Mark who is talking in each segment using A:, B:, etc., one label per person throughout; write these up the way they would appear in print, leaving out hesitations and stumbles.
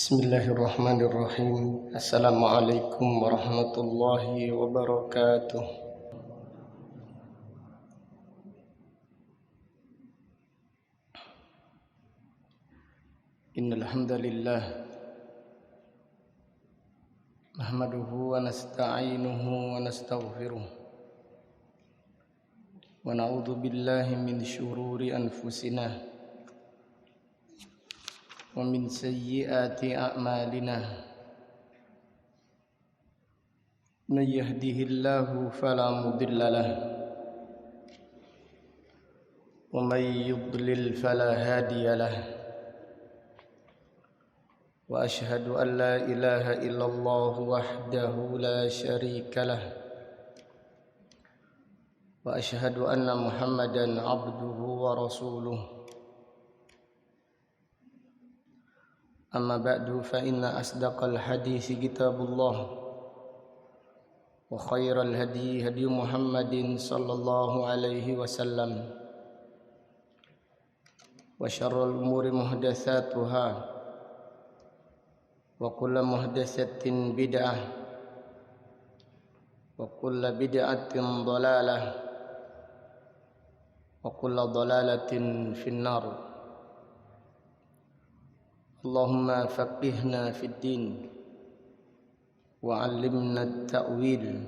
A: Bismillahirrahmanirrahim. Assalamualaikum warahmatullahi wabarakatuh. Innal hamdalillah nahmaduhu wa nasta'inuhu wa nastaghfiruh wa na'udzu billahi min syururi anfusina wa min sayyiati a'malina. Man yahdihillahu fala mudilla lahu wa man yudlil fala hadiya lahu. Wa ashhadu an la ilaha illallah wahdahu la syarika lah. Wa ashhadu anna Muhammadan abduhu wa rasuluh. Amma ba'du fa inna asdaqal hadisi kitabullah wa khairal hadi hadi Muhammadin sallallahu alaihi wasallam wa syarrul umuri muhdatsatuha wa kullu muhdatsatin bid'ah wa kullu bid'atin dhalalah wa kullu dhalalatin finnar. Allahumma faqihna fid din wa 'allimna at-ta'wil.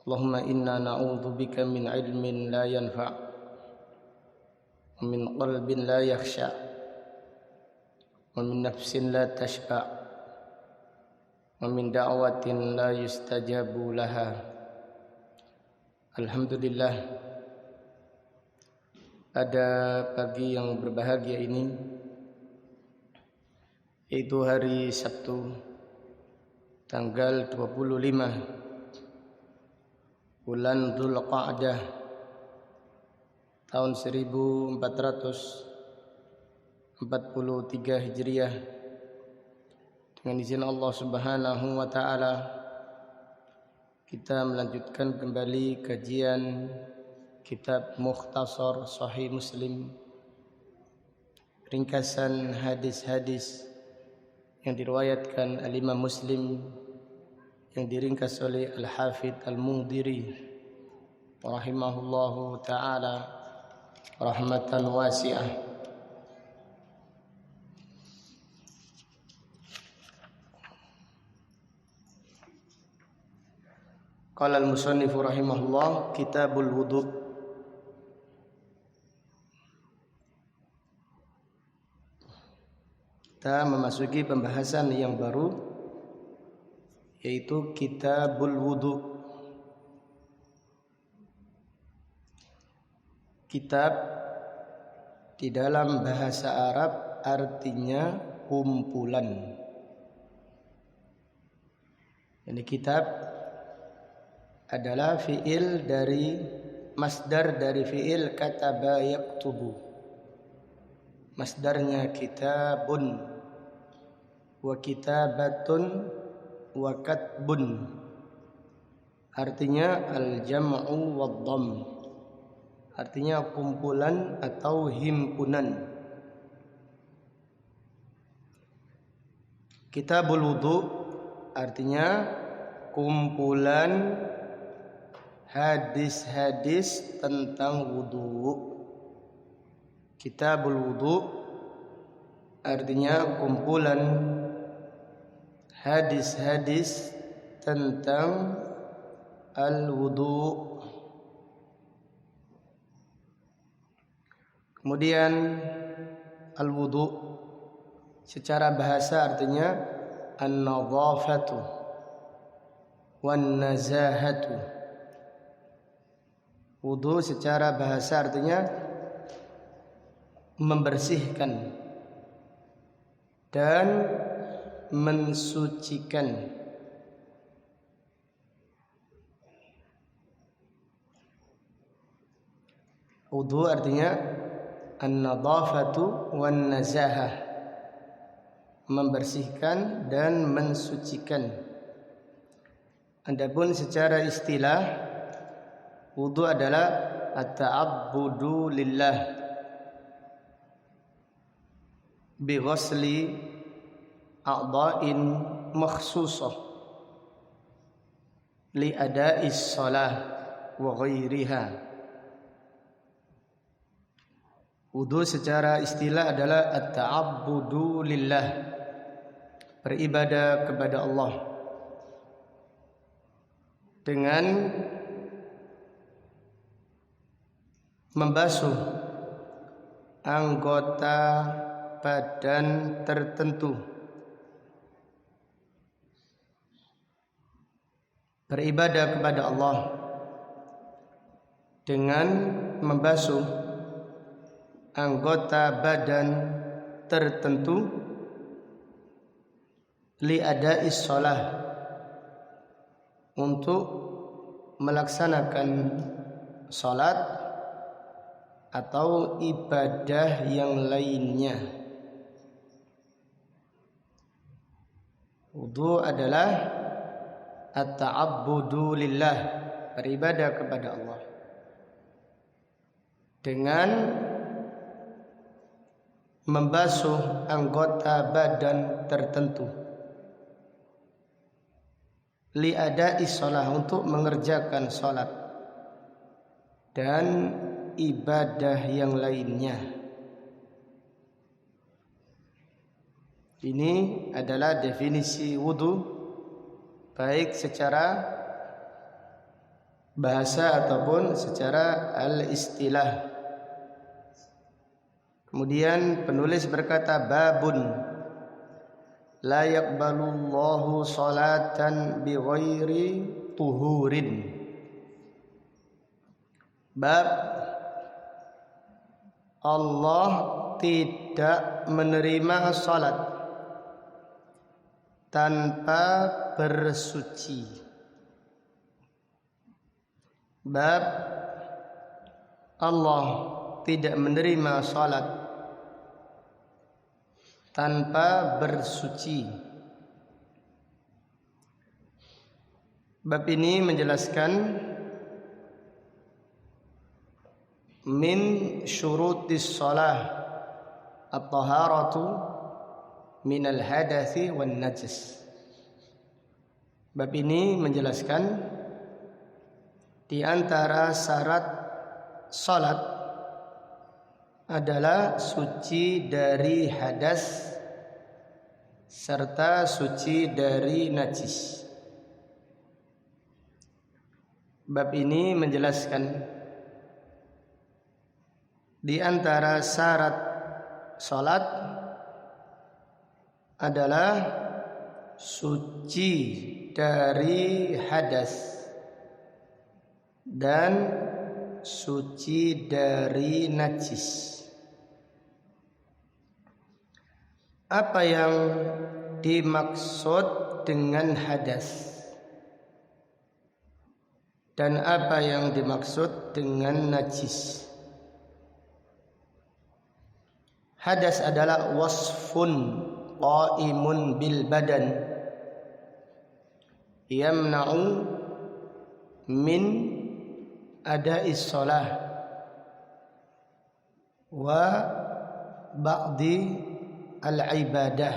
A: Allahumma inna na'udzubika min 'ilmin la yanfa' wa min qalbin la yakhsha' wa min nafsin la tashba' wa min da'watin la yustajabu laha. Alhamdulillah, pada pagi yang berbahagia ini, yaitu hari Sabtu tanggal 25 bulan Dzulqa'dah tahun 1443 Hijriah, dengan izin Allah Subhanahu wa taala kita melanjutkan kembali kajian kitab Mukhtasar Sahih Muslim, ringkasan hadis-hadis yang diriwayatkan al-Imam Muslim, yang diringkas oleh Al-Hafidh Al-Mundhiri rahimahullahu ta'ala rahmatan wasi'ah. Qala al-musannif rahimahullah, kitabul wudu'. Kita memasuki pembahasan yang baru, yaitu kitabul wudu'. Kitab di dalam bahasa Arab artinya kumpulan. Jadi kitab adalah fi'il dari masdar dari fi'il kataba yaktubu. Masdarnya kitabun wa kitabatun wa katbun, artinya al-jam'u wad-dhamm, artinya kumpulan atau himpunan. Kitabul wudu artinya kumpulan hadis-hadis tentang wudu. Kitabul wudu artinya kumpulan hadis-hadis tentang al-wudu. Kemudian al-wudu secara bahasa artinya an-nadhafatu wan-nazahatu. Wudu secara bahasa artinya membersihkan dan mensucikan. Wudu artinya an-nadhafatu wan-nazahah, membersihkan dan mensucikan. Adapun secara istilah, wudu adalah at-ta'abbudu lillah bi ghusli a'dha'in makhsusah li ada'is shalah wa ghairiha. Wudu secara istilah adalah at-ta'abbudu lillah, beribadah kepada Allah dengan membasuh anggota badan tertentu. Beribadah kepada Allah dengan membasuh anggota badan tertentu li ada'is shalah, untuk melaksanakan salat atau ibadah yang lainnya. Wudu adalah at-ta'abbudu lillah, beribadah kepada Allah dengan membasuh anggota badan tertentu li ada'is shalah, untuk mengerjakan salat dan ibadah yang lainnya. Ini adalah definisi wudu baik secara bahasa ataupun secara al-istilah. Kemudian penulis berkata, babun la yaqbalullahu salatan bi ghairi tuhurin. Bab Allah tidak menerima salat tanpa bersuci. Bab Allah tidak menerima salat tanpa bersuci. Bab ini menjelaskan min syurutis shalah at-taharatu minal hadathi wan najis. Bab ini menjelaskan di antara syarat salat adalah suci dari hadas serta suci dari najis. Bab ini menjelaskan di antara syarat salat adalah suci dari hadas dan suci dari najis. Apa yang dimaksud dengan hadas dan apa yang dimaksud dengan najis? Hadas adalah wasfun qaimun bil badan yamna'u min ada'is shalah wa ba'di al-ibadah.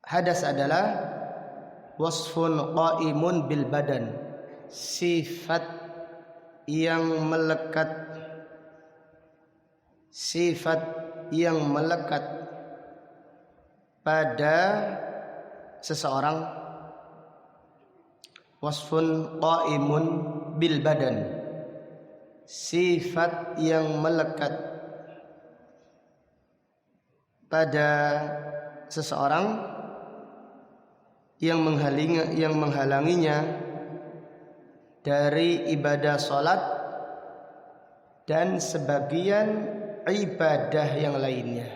A: Hadas adalah wasfun qaimun bil badan, sifat yang melekat, sifat yang melekat pada seseorang. Wasfun qaimun bil badan, sifat yang melekat pada seseorang yang menghalanginya dari ibadah salat dan sebagian ibadah yang lainnya.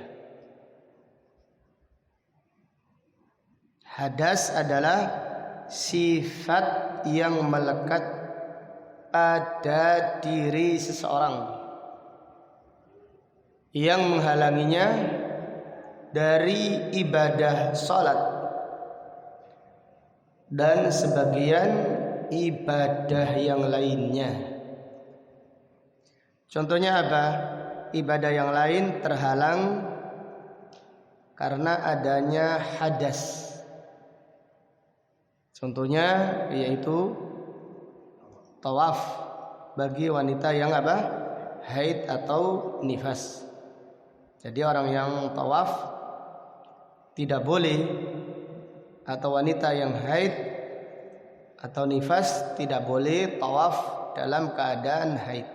A: Hadas adalah sifat yang melekat pada diri seseorang yang menghalanginya dari ibadah salat dan sebagian ibadah yang lainnya. Contohnya apa? Ibadah yang lain terhalang karena adanya hadas. Contohnya yaitu tawaf bagi wanita yang haid atau nifas. Jadi orang yang tawaf tidak boleh, atau wanita yang haid atau nifas tidak boleh tawaf dalam keadaan haid.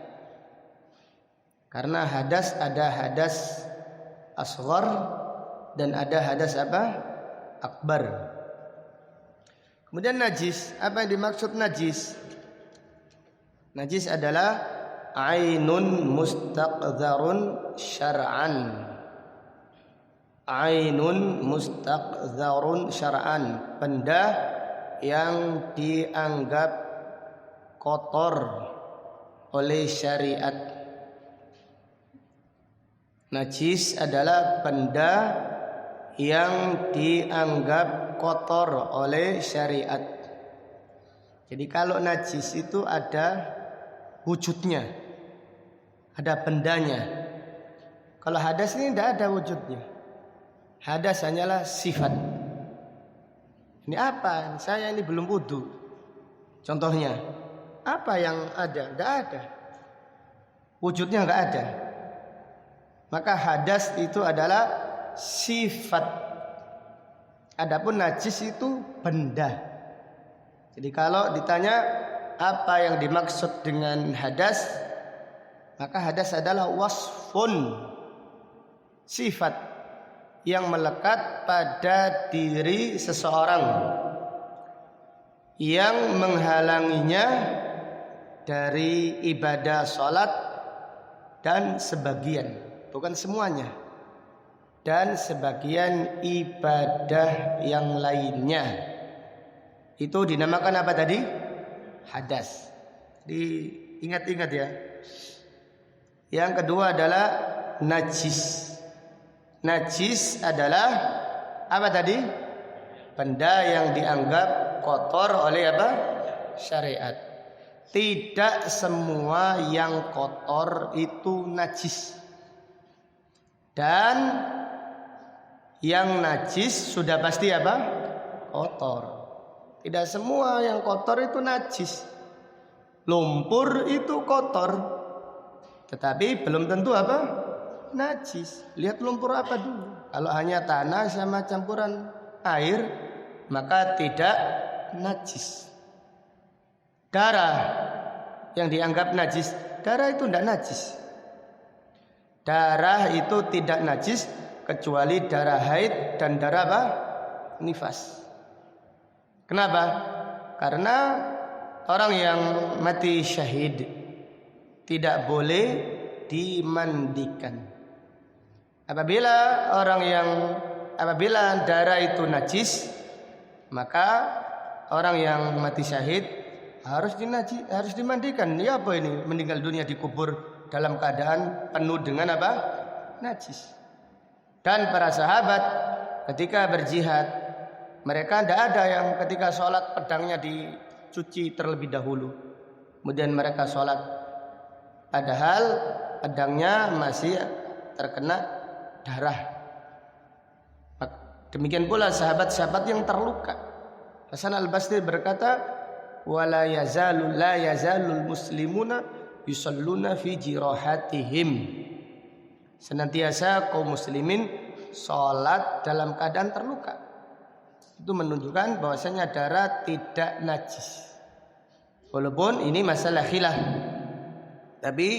A: Karena hadas, ada hadas asghar dan ada hadas akbar. Kemudian najis, apa yang dimaksud najis? Najis adalah ainun mustaqdzarun syar'an. Ainun mustaqdzarun syar'an, benda yang dianggap kotor oleh syariat. Najis adalah benda yang dianggap kotor oleh syariat. Jadi kalau najis itu ada wujudnya, ada bendanya. Kalau hadas ini tidak ada wujudnya. Hadas hanyalah sifat. Ini apa? Saya ini belum wudu. Contohnya, apa yang ada? Tidak ada. Wujudnya tidak ada. Maka hadas itu adalah sifat. Adapun najis itu benda. Jadi kalau ditanya apa yang dimaksud dengan hadas, maka hadas adalah wasfun, sifat yang melekat pada diri seseorang yang menghalanginya dari ibadah sholat dan sebagian, bukan semuanya, dan sebagian ibadah yang lainnya. Itu dinamakan apa tadi? Hadas. Diingat-ingat ya. Yang kedua adalah najis. Najis adalah apa tadi? Benda yang dianggap kotor oleh syariat. Tidak semua yang kotor itu najis. Dan yang najis sudah pasti kotor. Tidak semua yang kotor itu najis. Lumpur itu kotor, tetapi belum tentu najis. Lihat lumpur apa dulu. Kalau hanya tanah sama campuran air, maka tidak najis. Darah yang dianggap najis, darah itu tidak najis. Darah itu tidak najis kecuali darah haid dan darah nifas. Kenapa? Karena orang yang mati syahid tidak boleh dimandikan. Apabila darah itu najis, maka orang yang mati syahid harus dimandikan. Ya apa ini? Meninggal dunia dikubur dalam keadaan penuh dengan najis. Dan para sahabat ketika berjihad, mereka tidak ada yang ketika sholat pedangnya dicuci terlebih dahulu, kemudian mereka sholat, padahal pedangnya masih terkena darah. Demikian pula sahabat-sahabat yang terluka. Hasan al-Basri berkata, la yazalul muslimuna yusalluna fi jirahatihim. Senantiasa kaum muslimin sholat dalam keadaan terluka. Itu menunjukkan bahwasanya darah tidak najis. Walaupun ini masalah khilaf, tapi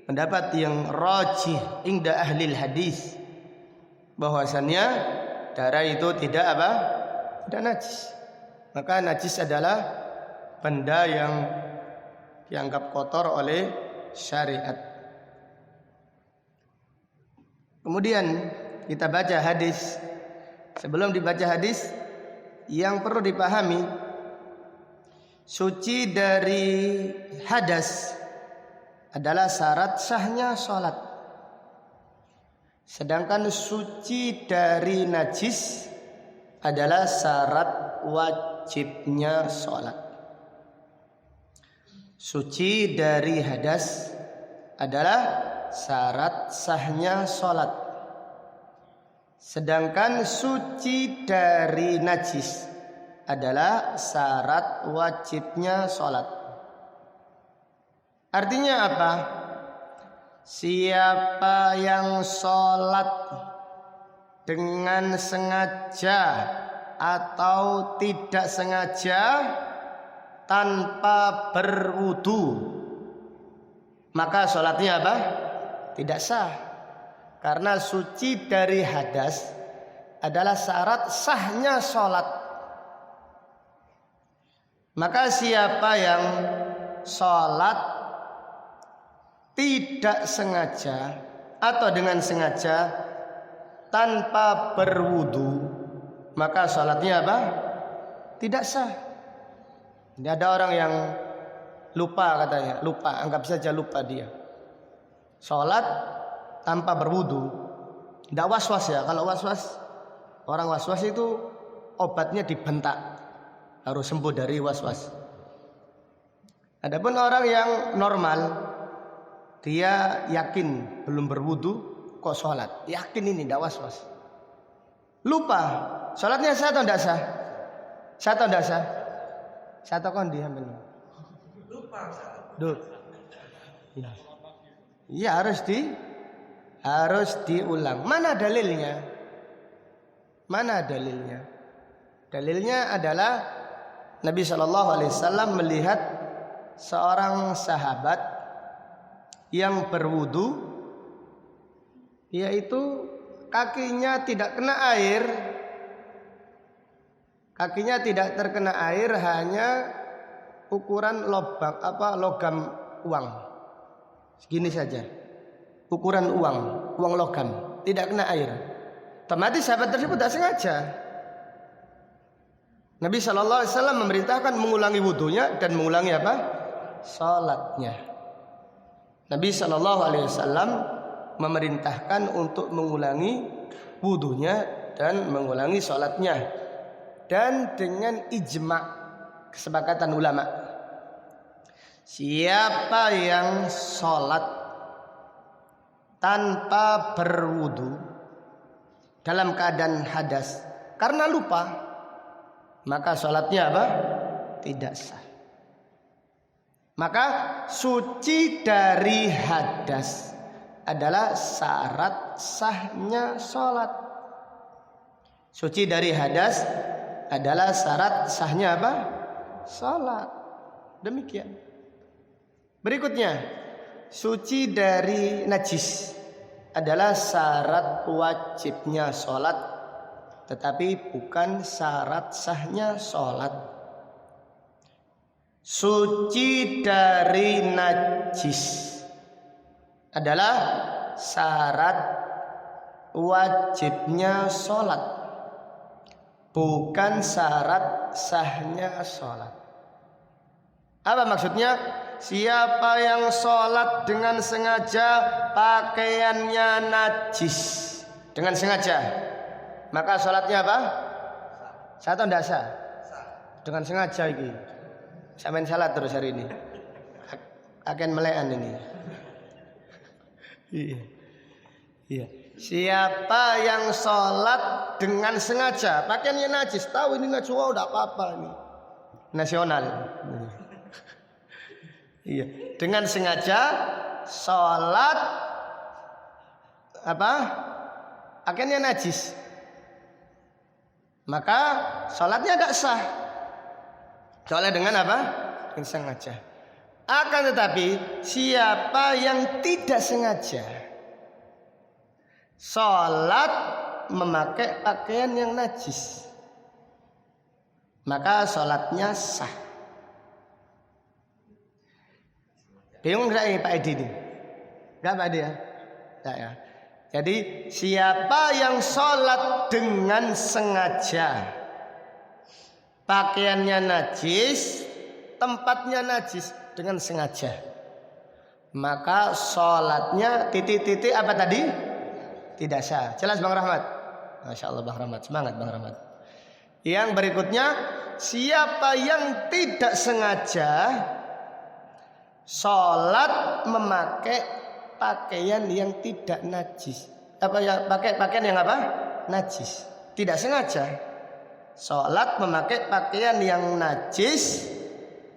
A: pendapat yang rajih inda ahli hadis bahwasanya darah itu tidak najis. Maka najis adalah benda yang dianggap kotor oleh syariat. Kemudian kita baca hadis. Sebelum dibaca hadis, yang perlu dipahami, suci dari hadas adalah syarat sahnya sholat. Sedangkan suci dari najis adalah syarat wajibnya sholat. Suci dari hadas adalah syarat sahnya sholat. Sedangkan suci dari najis adalah syarat wajibnya sholat. Artinya apa? Siapa yang sholat dengan sengaja atau tidak sengaja tanpa berwudu, maka sholatnya apa? Tidak sah. Karena suci dari hadas adalah syarat sahnya sholat. Maka siapa yang sholat tidak sengaja atau dengan sengaja tanpa berwudu, maka sholatnya apa? Tidak sah. Ini ada orang yang lupa katanya, lupa, anggap saja lupa dia. Sholat tanpa berwudu, tidak was-was ya. Kalau was-was, orang was-was itu obatnya dibentak, harus sembuh dari was-was. Adapun orang yang normal, dia yakin belum berwudu kok sholat, yakin ini tidak was-was. Lupa, sholatnya sah atau tidak sah? Sah atau tidak sah? Sah atau kan diambil? Lupa. Iya harus diulang. Mana dalilnya? Dalilnya adalah Nabi SAW melihat seorang sahabat yang berwudu, yaitu kakinya tidak kena air. Kakinya tidak terkena air, hanya ukuran logam uang. Segini saja. Ukuran uang logam, tidak kena air. Otomatis sahabat tersebut tidak sengaja. Nabi SAW memerintahkan mengulangi wudunya dan mengulangi apa? Salatnya. Nabi SAW memerintahkan untuk mengulangi wudunya dan mengulangi salatnya, dan dengan ijma', kesepakatan ulama, siapa yang salat tanpa berwudu dalam keadaan hadas karena lupa, maka sholatnya apa? Tidak sah. Maka suci dari hadas adalah syarat sahnya sholat. Suci dari hadas adalah syarat sahnya apa? Sholat. Demikian. Berikutnya, suci dari najis adalah syarat wajibnya sholat, tetapi bukan syarat sahnya sholat. Suci dari najis adalah syarat wajibnya sholat, bukan syarat sahnya sholat. Apa maksudnya? Siapa yang sholat dengan sengaja pakaiannya najis, dengan sengaja, maka sholatnya apa? Sah atau tidak sah? Dengan sengaja ini. Saya main salat terus hari ini. Akan melean ini. Iya. Siapa yang sholat dengan sengaja pakaiannya najis, tahu ini najis, udah apa-apa ini. Nasional. Iya, dengan sengaja sholat apa? Pakaiannya najis, maka sholatnya tidak sah. Soalnya dengan apa? Dengan sengaja. Akan tetapi siapa yang tidak sengaja sholat memakai pakaian yang najis, maka sholatnya sah. Bingung enggak Pak Edi ini? Enggak Pak Edi ya? Enggak ya. Jadi siapa yang sholat dengan sengaja pakaiannya najis, tempatnya najis dengan sengaja, maka sholatnya titik-titik apa tadi? Tidak sah. Jelas Bang Rahmat? Masya Allah Bang Rahmat, semangat Bang Rahmat. Yang berikutnya, siapa yang tidak sengaja sholat memakai pakaian yang tidak najis, apa ya, pakai pakaian yang apa? Najis. Tidak sengaja. Sholat memakai pakaian yang najis,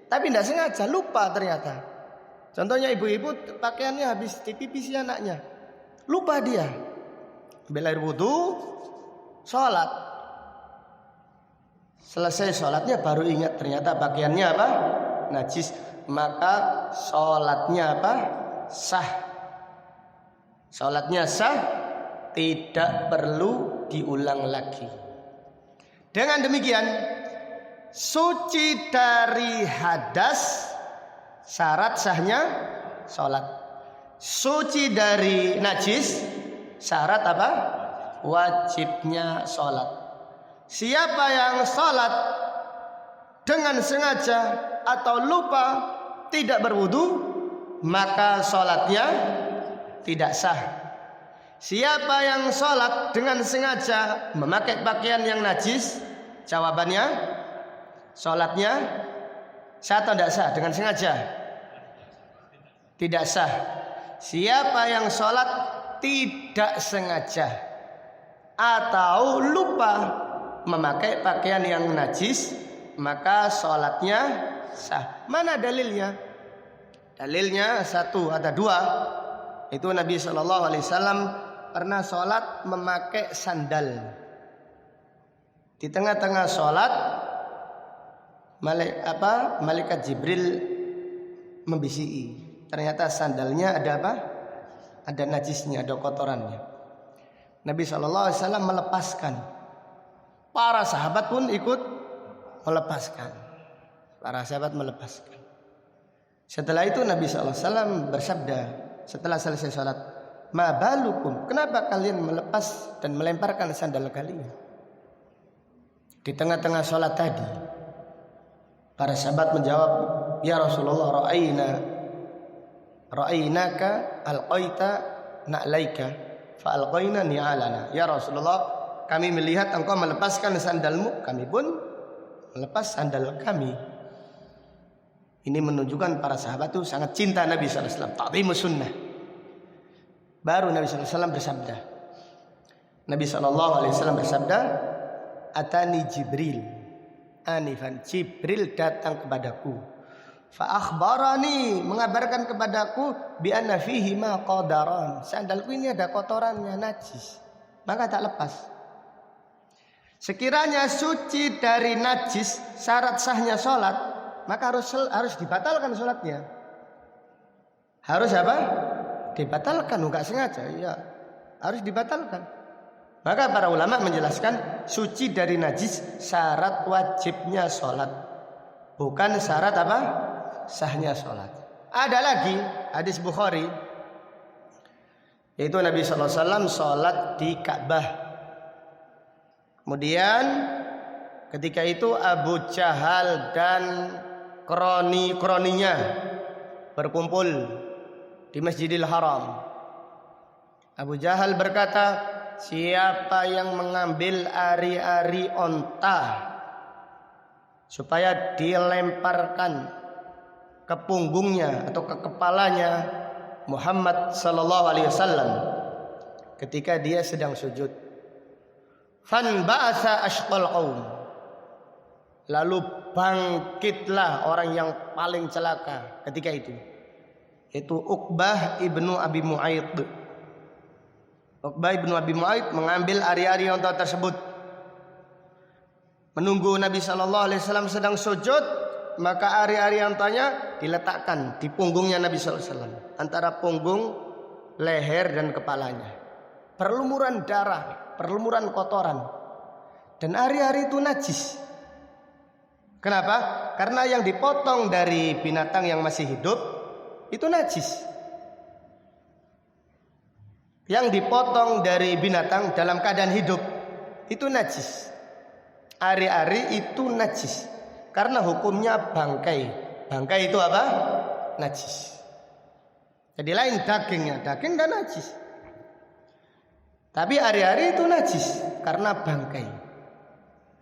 A: tapi tidak sengaja, lupa ternyata. Contohnya ibu-ibu pakaiannya habis dipipisi anaknya, lupa dia. Ambil air wudhu, sholat. Selesai sholatnya baru ingat ternyata pakaiannya apa? Najis. Maka sholatnya apa? Sah. Sholatnya sah, tidak perlu diulang lagi. Dengan demikian, suci dari hadas syarat sahnya sholat. Suci dari najis syarat apa? Wajibnya sholat. Siapa yang sholat dengan sengaja atau lupa tidak berwudu, maka sholatnya tidak sah. Siapa yang sholat dengan sengaja memakai pakaian yang najis, jawabannya sholatnya sah atau tidak sah dengan sengaja? Tidak sah. Siapa yang sholat tidak sengaja atau lupa memakai pakaian yang najis, maka sholatnya sah. Mana dalilnya? Dalilnya satu, ada dua. Itu Nabi SAW pernah sholat memakai sandal. Di tengah-tengah sholat, malaikat Jibril membisiki. Ternyata sandalnya ada apa? Ada najisnya, ada kotorannya. Nabi SAW melepaskan. Para sahabat pun ikut melepaskan. Para sahabat melepaskan. Setelah itu Nabi SAW bersabda setelah selesai sholat, ma balukum, kenapa kalian melepas dan melemparkan sandal kalian di tengah-tengah sholat tadi? Para sahabat menjawab, ya Rasulullah, ra'ainaka alqaita na'laika fa alqaina ni'alana. Ya Rasulullah, kami melihat engkau melepaskan sandalmu, kami pun melepas sandal kami. Ini menunjukkan para sahabat itu sangat cinta Nabi SAW, ta'zimus sunnah. Baru Nabi SAW bersabda, Nabi SAW bersabda, atani Jibril anifan, Jibril datang kepadaku, fa akhbarani, mengabarkan kepadaku, bi anna fihi ma qadaran, sandalku ini ada kotorannya, najis, maka tak lepas. Sekiranya suci dari najis syarat sahnya sholat, maka harus dibatalkan sholatnya. Harus apa? Dibatalkan, enggak sengaja, ya harus dibatalkan. Maka para ulama menjelaskan suci dari najis syarat wajibnya sholat, bukan syarat apa? Sahnya sholat. Ada lagi hadis Bukhari, yaitu Nabi SAW sholat di Ka'bah. Kemudian ketika itu Abu Jahal dan kroni-kroninya berkumpul di Masjidil Haram. Abu Jahal berkata, siapa yang mengambil ari-ari onta supaya dilemparkan ke punggungnya atau ke kepalanya Muhammad sallallahu alaihi wasallam ketika dia sedang sujud, fan ba'asa ashqal qaum, lalu bangkitlah orang yang paling celaka ketika itu, yaitu Uqbah ibnu Abi Mu'ayth. Uqbah ibnu Abi Mu'ayth mengambil ari-ari onta tersebut, menunggu Nabi SAW sedang sujud, maka ari-ari ontanya diletakkan di punggungnya Nabi SAW, antara punggung, leher dan kepalanya. Perlumuran darah, perlumuran kotoran, dan ari-ari itu najis. Kenapa? Karena yang dipotong dari binatang yang masih hidup itu najis. Yang dipotong dari binatang dalam keadaan hidup itu najis. Ari-ari itu najis karena hukumnya bangkai. Bangkai itu apa? Najis. Jadi lain dagingnya, daging dan najis. Tapi ari-ari itu najis karena bangkai.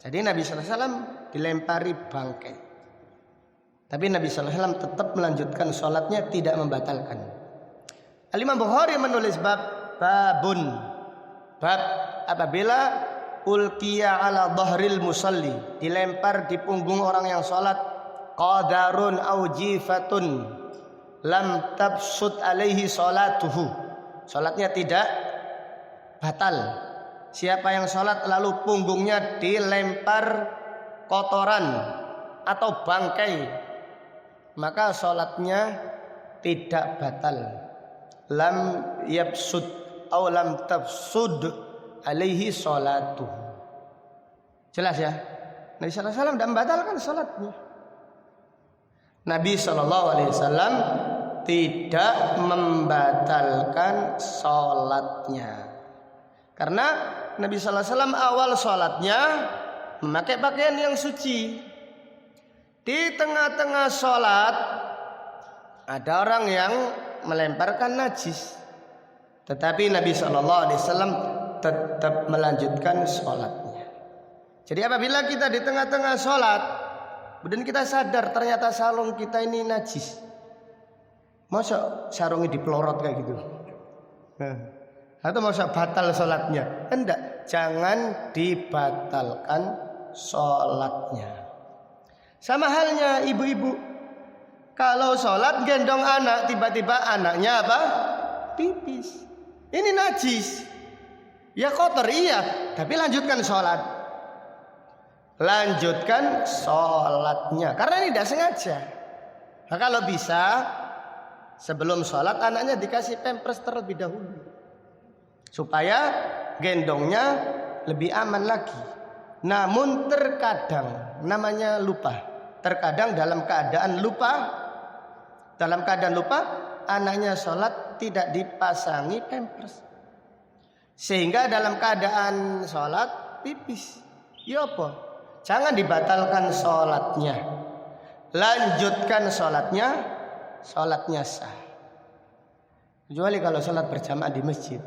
A: Jadi Nabi SAW dilempari bangkai. Tapi Nabi SAW tetap melanjutkan sholatnya, tidak membatalkan. Al-Imam Bukhari menulis bab apabila ulqiya ala dhahril musalli, dilempar di punggung orang yang salat, qadarun au jifatun lam tabsut alaihi salatuhu, salatnya tidak batal. Siapa yang salat lalu punggungnya dilempar kotoran atau bangkai, maka salatnya tidak batal. Lam yabsud atau lam tafsud alaihi salatuh. Jelas ya? Nabi sallallahu alaihi wasallam tidak membatalkan salatnya. Nabi sallallahu alaihi wasallam tidak membatalkan salatnya. Karena Nabi sallallahu alaihi wasallam awal salatnya memakai pakaian yang suci. Di tengah-tengah salat ada orang yang melemparkan najis, tetapi Nabi SAW tetap melanjutkan sholatnya. Jadi apabila kita di tengah-tengah sholat, kemudian kita sadar ternyata sarung kita ini najis, masa sarungnya dipelorot kayak gitu? Atau masa batal sholatnya? Enggak, jangan dibatalkan sholatnya. Sama halnya ibu-ibu, kalau sholat gendong anak, tiba-tiba anaknya apa? Pipis. Ini najis. Ya kotor iya, tapi lanjutkan sholat. Lanjutkan sholatnya, karena ini tidak sengaja. Nah, kalau bisa sebelum sholat anaknya dikasih pampers terlebih dahulu, supaya gendongnya lebih aman lagi. Namun terkadang namanya lupa. Terkadang dalam keadaan lupa anaknya sholat tidak dipasangi pampers, sehingga dalam keadaan sholat pipis. Ya apa? Jangan dibatalkan sholatnya, lanjutkan sholatnya, sholatnya sah. Kecuali kalau sholat berjamaah di masjid,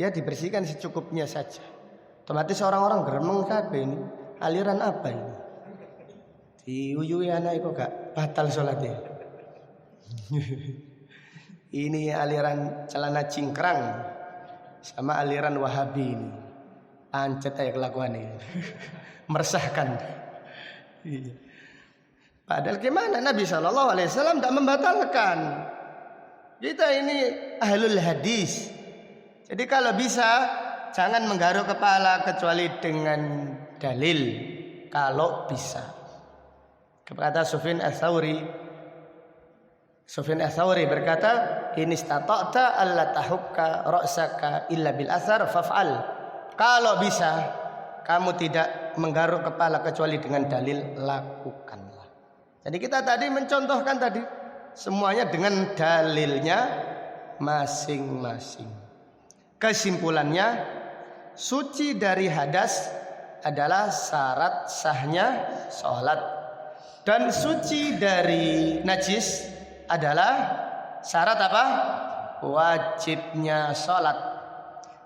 A: ya dibersihkan secukupnya saja. Otomatis orang-orang geremeng kabeh ini. Aliran apa ini? Diuyui anak kok gak batal sholatnya. Ini aliran celana cingkrang sama aliran Wahabi ini. Pancet aja kelakuannya. Meresahkan. Padahal gimana Nabi SAW tidak membatalkan. Kita ini ahlul hadis. Jadi kalau bisa jangan menggaruk kepala kecuali dengan dalil. Kalau bisa. Kata Sufyan Ats-Tsauri berkata, "In istata'ta alla tahukka ra'saka illa bil athar faf'al." Kalau bisa kamu tidak menggaruk kepala kecuali dengan dalil, lakukanlah. Jadi kita tadi mencontohkan tadi semuanya dengan dalilnya masing-masing. Kesimpulannya, suci dari hadas adalah syarat sahnya sholat. Dan suci dari najis adalah syarat apa? Wajibnya sholat.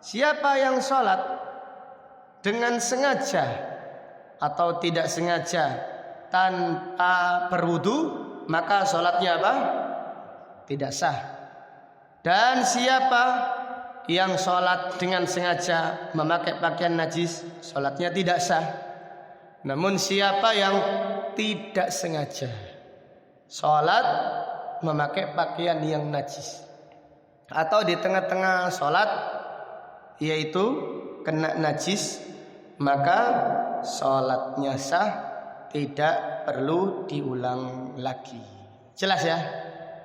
A: Siapa yang sholat dengan sengaja atau tidak sengaja tanpa berwudu, maka sholatnya apa? Tidak sah. Dan siapa yang sholat dengan sengaja memakai pakaian najis, sholatnya tidak sah. Namun siapa yang tidak sengaja sholat memakai pakaian yang najis, atau di tengah-tengah sholat yaitu kena najis, maka sholatnya sah, tidak perlu diulang lagi. Jelas ya?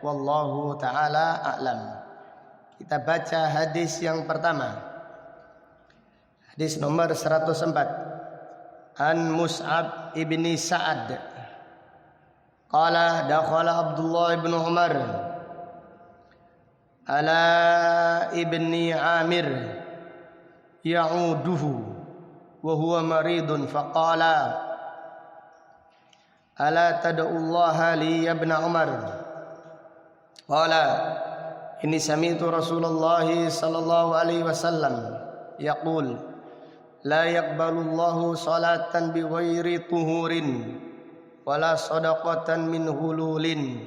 A: Wallahu ta'ala a'lam. Kita baca hadis yang pertama. Hadis nomor 104. An Mus'ab ibni Sa'ad qala dakhala Abdullah ibn Umar ala ibni Amir ya'uduhu wa huwa maridun faqala ala tad'ullaha li ya ibn Umar qala inni sami'tu Rasulullah sallallahu alaihi wasallam yaqul la yaqbalullahu salatan bighairi tuhurin wala sadaqatan min hululin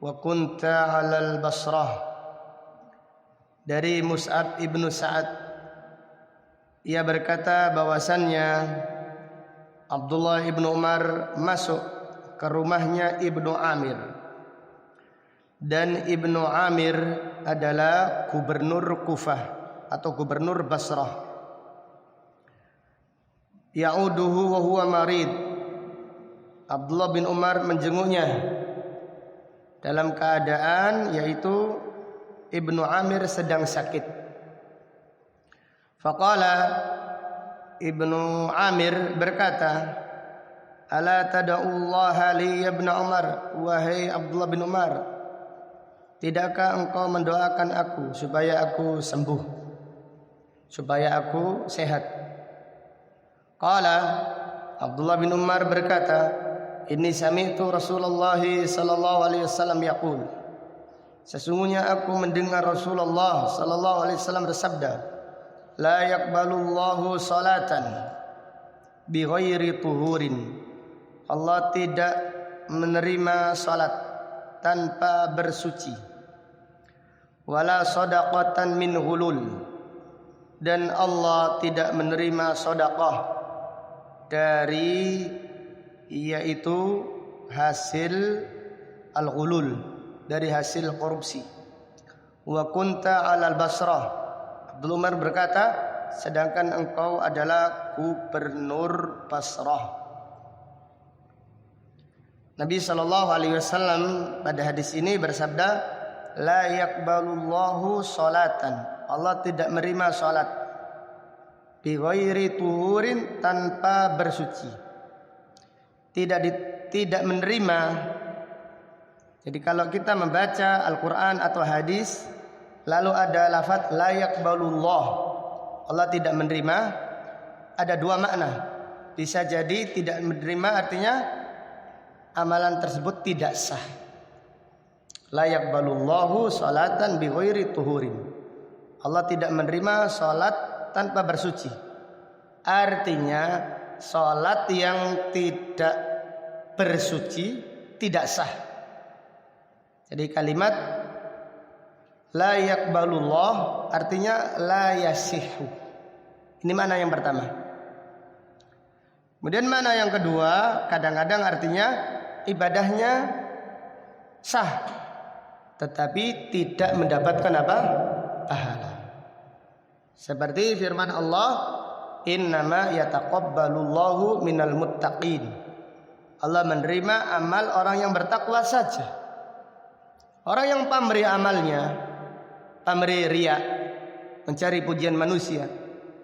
A: wa kunta 'alal Basrah. Dari Mus'ab ibnu Sa'ad ia berkata bahwasannya Abdullah ibnu Umar masuk ke rumahnya Ibnu Amir, dan Ibnu Amir adalah gubernur Kufah atau gubernur Basrah. Ya'uduhu wa huwa marid. Abdullah bin Umar menjenguknya dalam keadaan yaitu Ibnu Amir sedang sakit. Faqala, Ibnu Amir berkata, ala tada'ullaha li ya Ibnu Umar, wahai Abdullah bin Umar, tidakkah engkau mendoakan aku supaya aku sembuh, supaya aku sehat? Qala, Abdullah bin Umar berkata, inni sami'tu Rasulullah sallallahu alaihi wasallam yaqul, sesungguhnya aku mendengar Rasulullah sallallahu alaihi wasallam bersabda, la yaqbalullahu salatan bi ghairi tuhurin. Allah tidak menerima salat tanpa bersuci. Wala shadaqatan min ghulul. Dan Allah tidak menerima sedekah dari yaitu hasil al-ghulul, dari hasil korupsi. Wa kunta 'alal Basrah. Abdul Umar berkata, sedangkan engkau adalah gubernur Basrah. Nabi SAW pada hadis ini bersabda, la yaqbalullahu salatan. Allah tidak menerima salat bi ghairi tuhurin, tanpa bersuci. Tidak menerima. Jadi kalau kita membaca Al-Quran atau hadis lalu ada lafaz la yaqbalullah, Allah tidak menerima, ada dua makna. Bisa jadi tidak menerima artinya amalan tersebut tidak sah. La yaqbalullahu salatan bi ghairi tuhurin. Allah tidak menerima salat tanpa bersuci. Artinya salat yang tidak bersuci tidak sah. Jadi kalimat la yaqbalullah artinya la yasihhu. Ini makna yang pertama. Kemudian makna yang kedua, kadang-kadang artinya ibadahnya sah tetapi tidak mendapatkan apa? Pahala. Seperti firman Allah, innama yataqabbalullahu minal muttaqin. Allah menerima amal orang yang bertakwa saja. Orang yang pamrih amalnya, pamrih riya, mencari pujian manusia,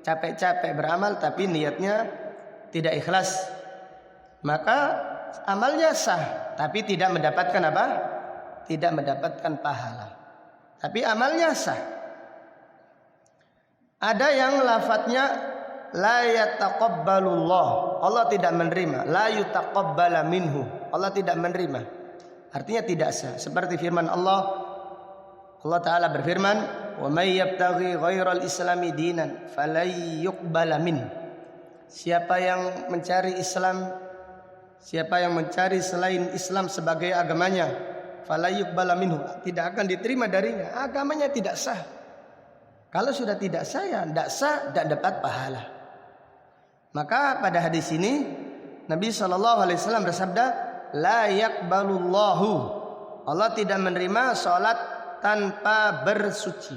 A: capek-capek beramal tapi niatnya tidak ikhlas, maka amalnya sah tapi tidak mendapatkan apa? Tidak mendapatkan pahala. Tapi amalnya sah. Ada yang lafadznya la yataqabbalullah, Allah tidak menerima. La yutaqabbala minhu, Allah tidak menerima. Artinya tidak sah. Seperti firman Allah Ta'ala berfirman, wa may yabtaghi ghairal islami dinan falay yuqbala min. Siapa yang mencari Islam, siapa yang mencari selain Islam sebagai agamanya, falay yuqbala minhu, tidak akan diterima darinya. Agamanya tidak sah. Kalau sudah tidak sah, ya tidak sah, tidak dapat pahala. Maka pada hadis ini Nabi SAW bersabda, la yaqbalullahu, Allah tidak menerima salat tanpa bersuci.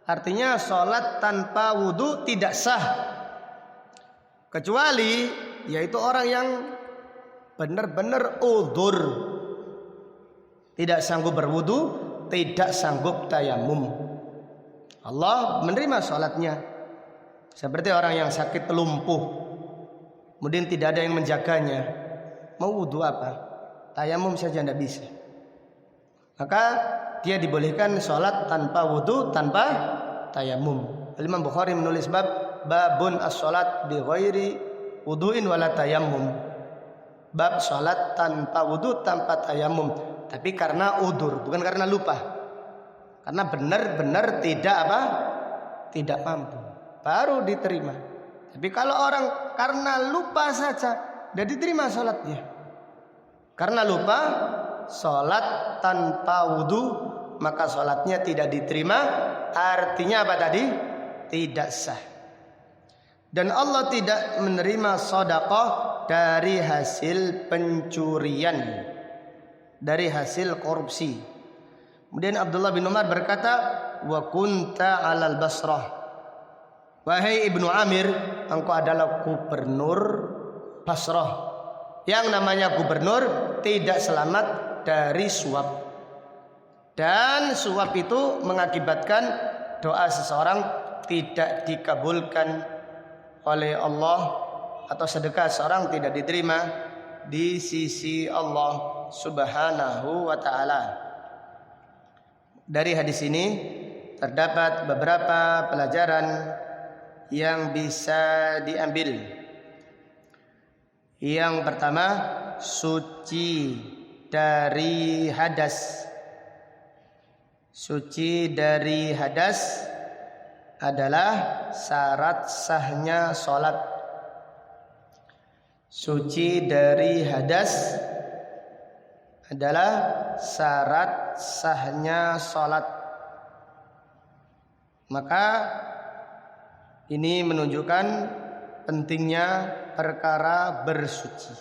A: Artinya salat tanpa wudu tidak sah, kecuali yaitu orang yang benar-benar udzur, tidak sanggup berwudu, tidak sanggup tayamum. Allah menerima salatnya. Seperti orang yang sakit lumpuh, kemudian tidak ada yang menjaganya, mau wudu apa? Tayamum saja tidak bisa. Maka dia dibolehkan sholat tanpa wudu, tanpa tayamum. Imam Bukhari menulis babun as-sholat bi ghairi wudu'in wala tayamum. Bab sholat tanpa wudu, tanpa tayamum. Tapi karena udur, bukan karena lupa. Karena benar-benar tidak apa? Tidak mampu, baru diterima. Tapi kalau orang karena lupa saja, tidak diterima sholatnya. Karena lupa, sholat tanpa wudu, maka sholatnya tidak diterima. Artinya apa tadi? Tidak sah. Dan Allah tidak menerima sedekah dari hasil pencurian, dari hasil korupsi. Kemudian Abdullah bin Umar berkata, wa kunta 'alal Basrah. Wahai Ibnu Amir, engkau adalah gubernur Basrah. Yang namanya gubernur tidak selamat dari suap. Dan suap itu mengakibatkan doa seseorang tidak dikabulkan oleh Allah, atau sedekah seorang tidak diterima di sisi Allah Subhanahu wa ta'ala. Dari hadis ini terdapat beberapa pelajaran yang bisa diambil. Yang pertama, suci dari hadas. Suci dari hadas adalah syarat sahnya sholat. Suci dari hadas adalah syarat sahnya sholat. Maka ini menunjukkan pentingnya perkara bersuci.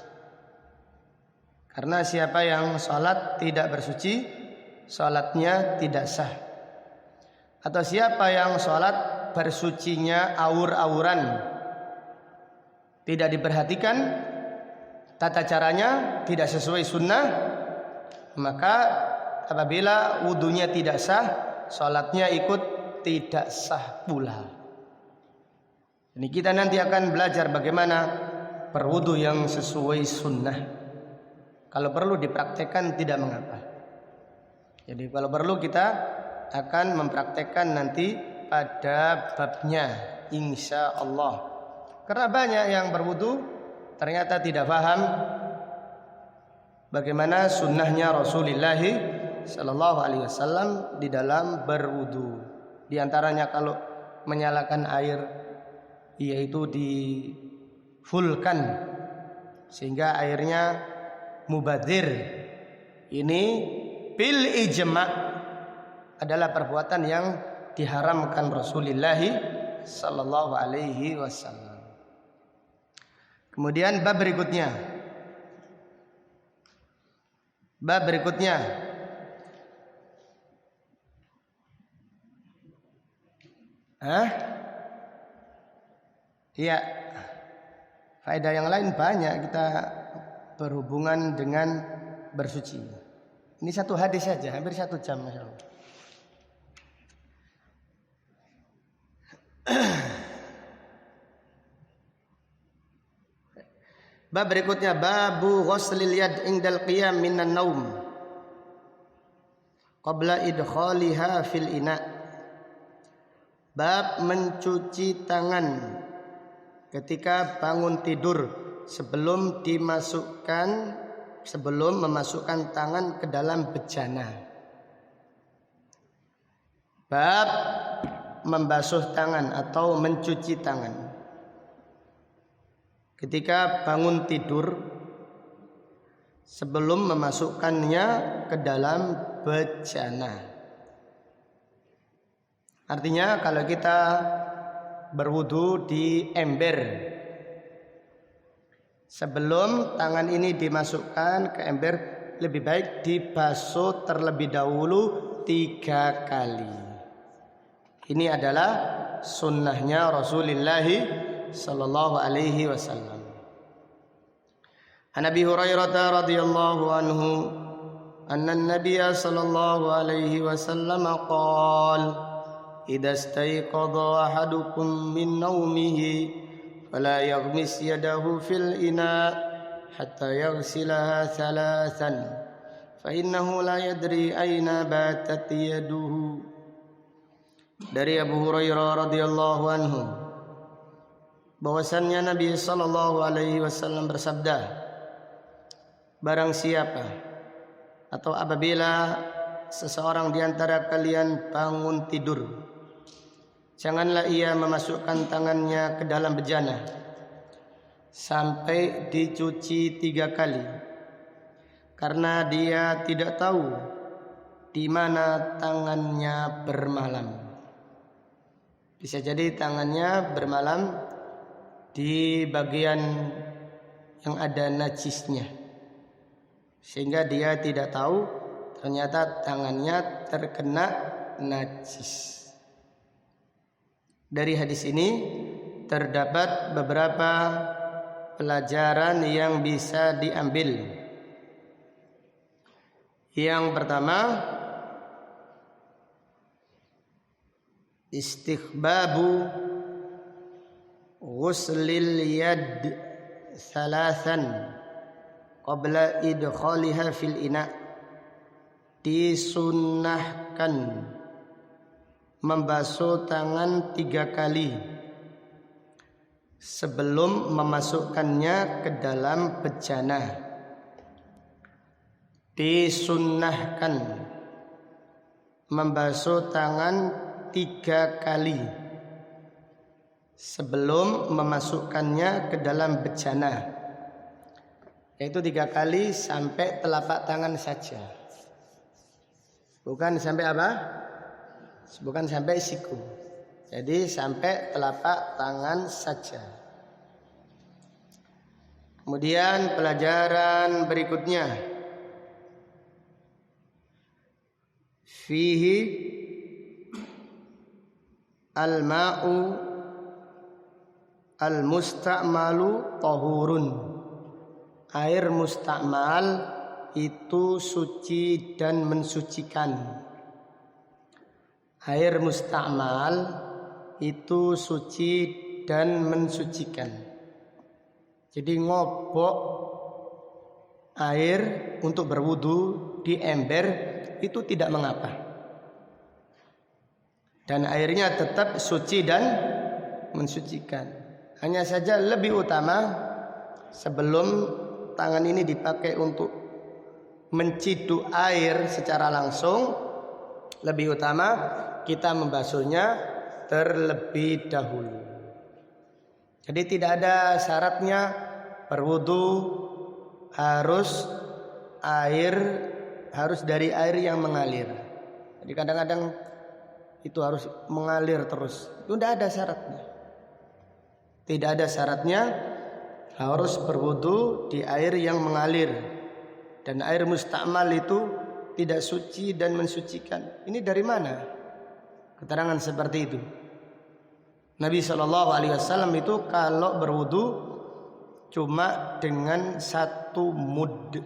A: Karena siapa yang sholat tidak bersuci, sholatnya tidak sah. Atau siapa yang sholat bersucinya awur-awuran, tidak diperhatikan tata caranya, tidak sesuai sunnah, maka apabila wudunya tidak sah, sholatnya ikut tidak sah pula. Ini kita nanti akan belajar bagaimana berwudu yang sesuai sunnah. Kalau perlu dipraktekkan tidak mengapa. Jadi kalau perlu kita akan mempraktekkan nanti pada babnya, insya Allah. Karena banyak yang berwudu ternyata tidak paham bagaimana sunnahnya Rasulullah Sallallahu Alaihi Wasallam di dalam berwudu. Di antaranya kalau menyalakan air, yaitu di fullkan sehingga airnya mubadzir. Ini bil ijma' adalah perbuatan yang diharamkan Rasulullah Sallallahu Alaihi Wasallam. Kemudian bab berikutnya. Iya, faedah yang lain banyak kita berhubungan dengan bersuci. Ini satu hadis saja, hampir 1 jam, Masya Allah. Bab berikutnya, babu ghuslil yad indal qiyam minan naum qabla idkhaliha fil ina. Bab mencuci tangan ketika bangun tidur sebelum memasukkan tangan ke dalam bejana. Bab membasuh tangan atau mencuci tangan ketika bangun tidur sebelum memasukkannya ke dalam bejana. Artinya kalau kita berwudu di ember, sebelum tangan ini dimasukkan ke ember, lebih baik dibasuh terlebih dahulu 3 kali. Ini adalah sunnahnya Rasulullah Sallallahu Alaihi Wasallam. An Abi Hurairah radhiyallahu anhu anna an-nabiy sallallahu alaihi wasallam qala idza istayqadha ahadukum min nawmihi fala yaghmis yadahu fil ina hatta yaghsilaha thalathan fa innahu la yadri aina batat yaduhu. Dari Abu Hurairah radhiyallahu anhu bahwasannya Nabi sallallahu alaihi wasallam bersabda, barang siapa atau apabila seseorang di antara kalian bangun tidur, janganlah ia memasukkan tangannya ke dalam bejana sampai dicuci 3 kali, karena dia tidak tahu di mana tangannya bermalam. Bisa jadi tangannya bermalam di bagian yang ada najisnya, sehingga dia tidak tahu ternyata tangannya terkena najis. Dari hadis ini terdapat beberapa pelajaran yang bisa diambil. Yang pertama, istighbabu ghuslil yad thalathan qabla idkhaliha fil ina. Disunnahkan membasuh tangan 3 kali sebelum memasukkannya ke dalam bejana. Disunnahkan membasuh tangan 3 kali sebelum memasukkannya ke dalam bejana, yaitu 3 kali sampai telapak tangan saja, bukan sampai apa? Bukan sampai siku. Jadi sampai telapak tangan saja. Kemudian pelajaran berikutnya, fihi al-ma'u al-musta'malu tahurun. Air musta'mal itu suci dan mensucikan. Air musta'mal itu suci dan mensucikan. Jadi ngobok air untuk berwudu di ember itu tidak mengapa, dan airnya tetap suci dan mensucikan. Hanya saja lebih utama sebelum tangan ini dipakai untuk menciduk air secara langsung, lebih utama kita membasuhnya terlebih dahulu. Jadi tidak ada syaratnya berwudu harus dari air yang mengalir. Jadi kadang-kadang itu harus mengalir terus. Itu tidak ada syaratnya. Tidak ada syaratnya harus berwudu di air yang mengalir. Dan air musta'mal itu tidak suci dan mensucikan. Ini dari mana keterangan seperti itu? Nabi SAW itu kalau berwudu cuma dengan 1 mud.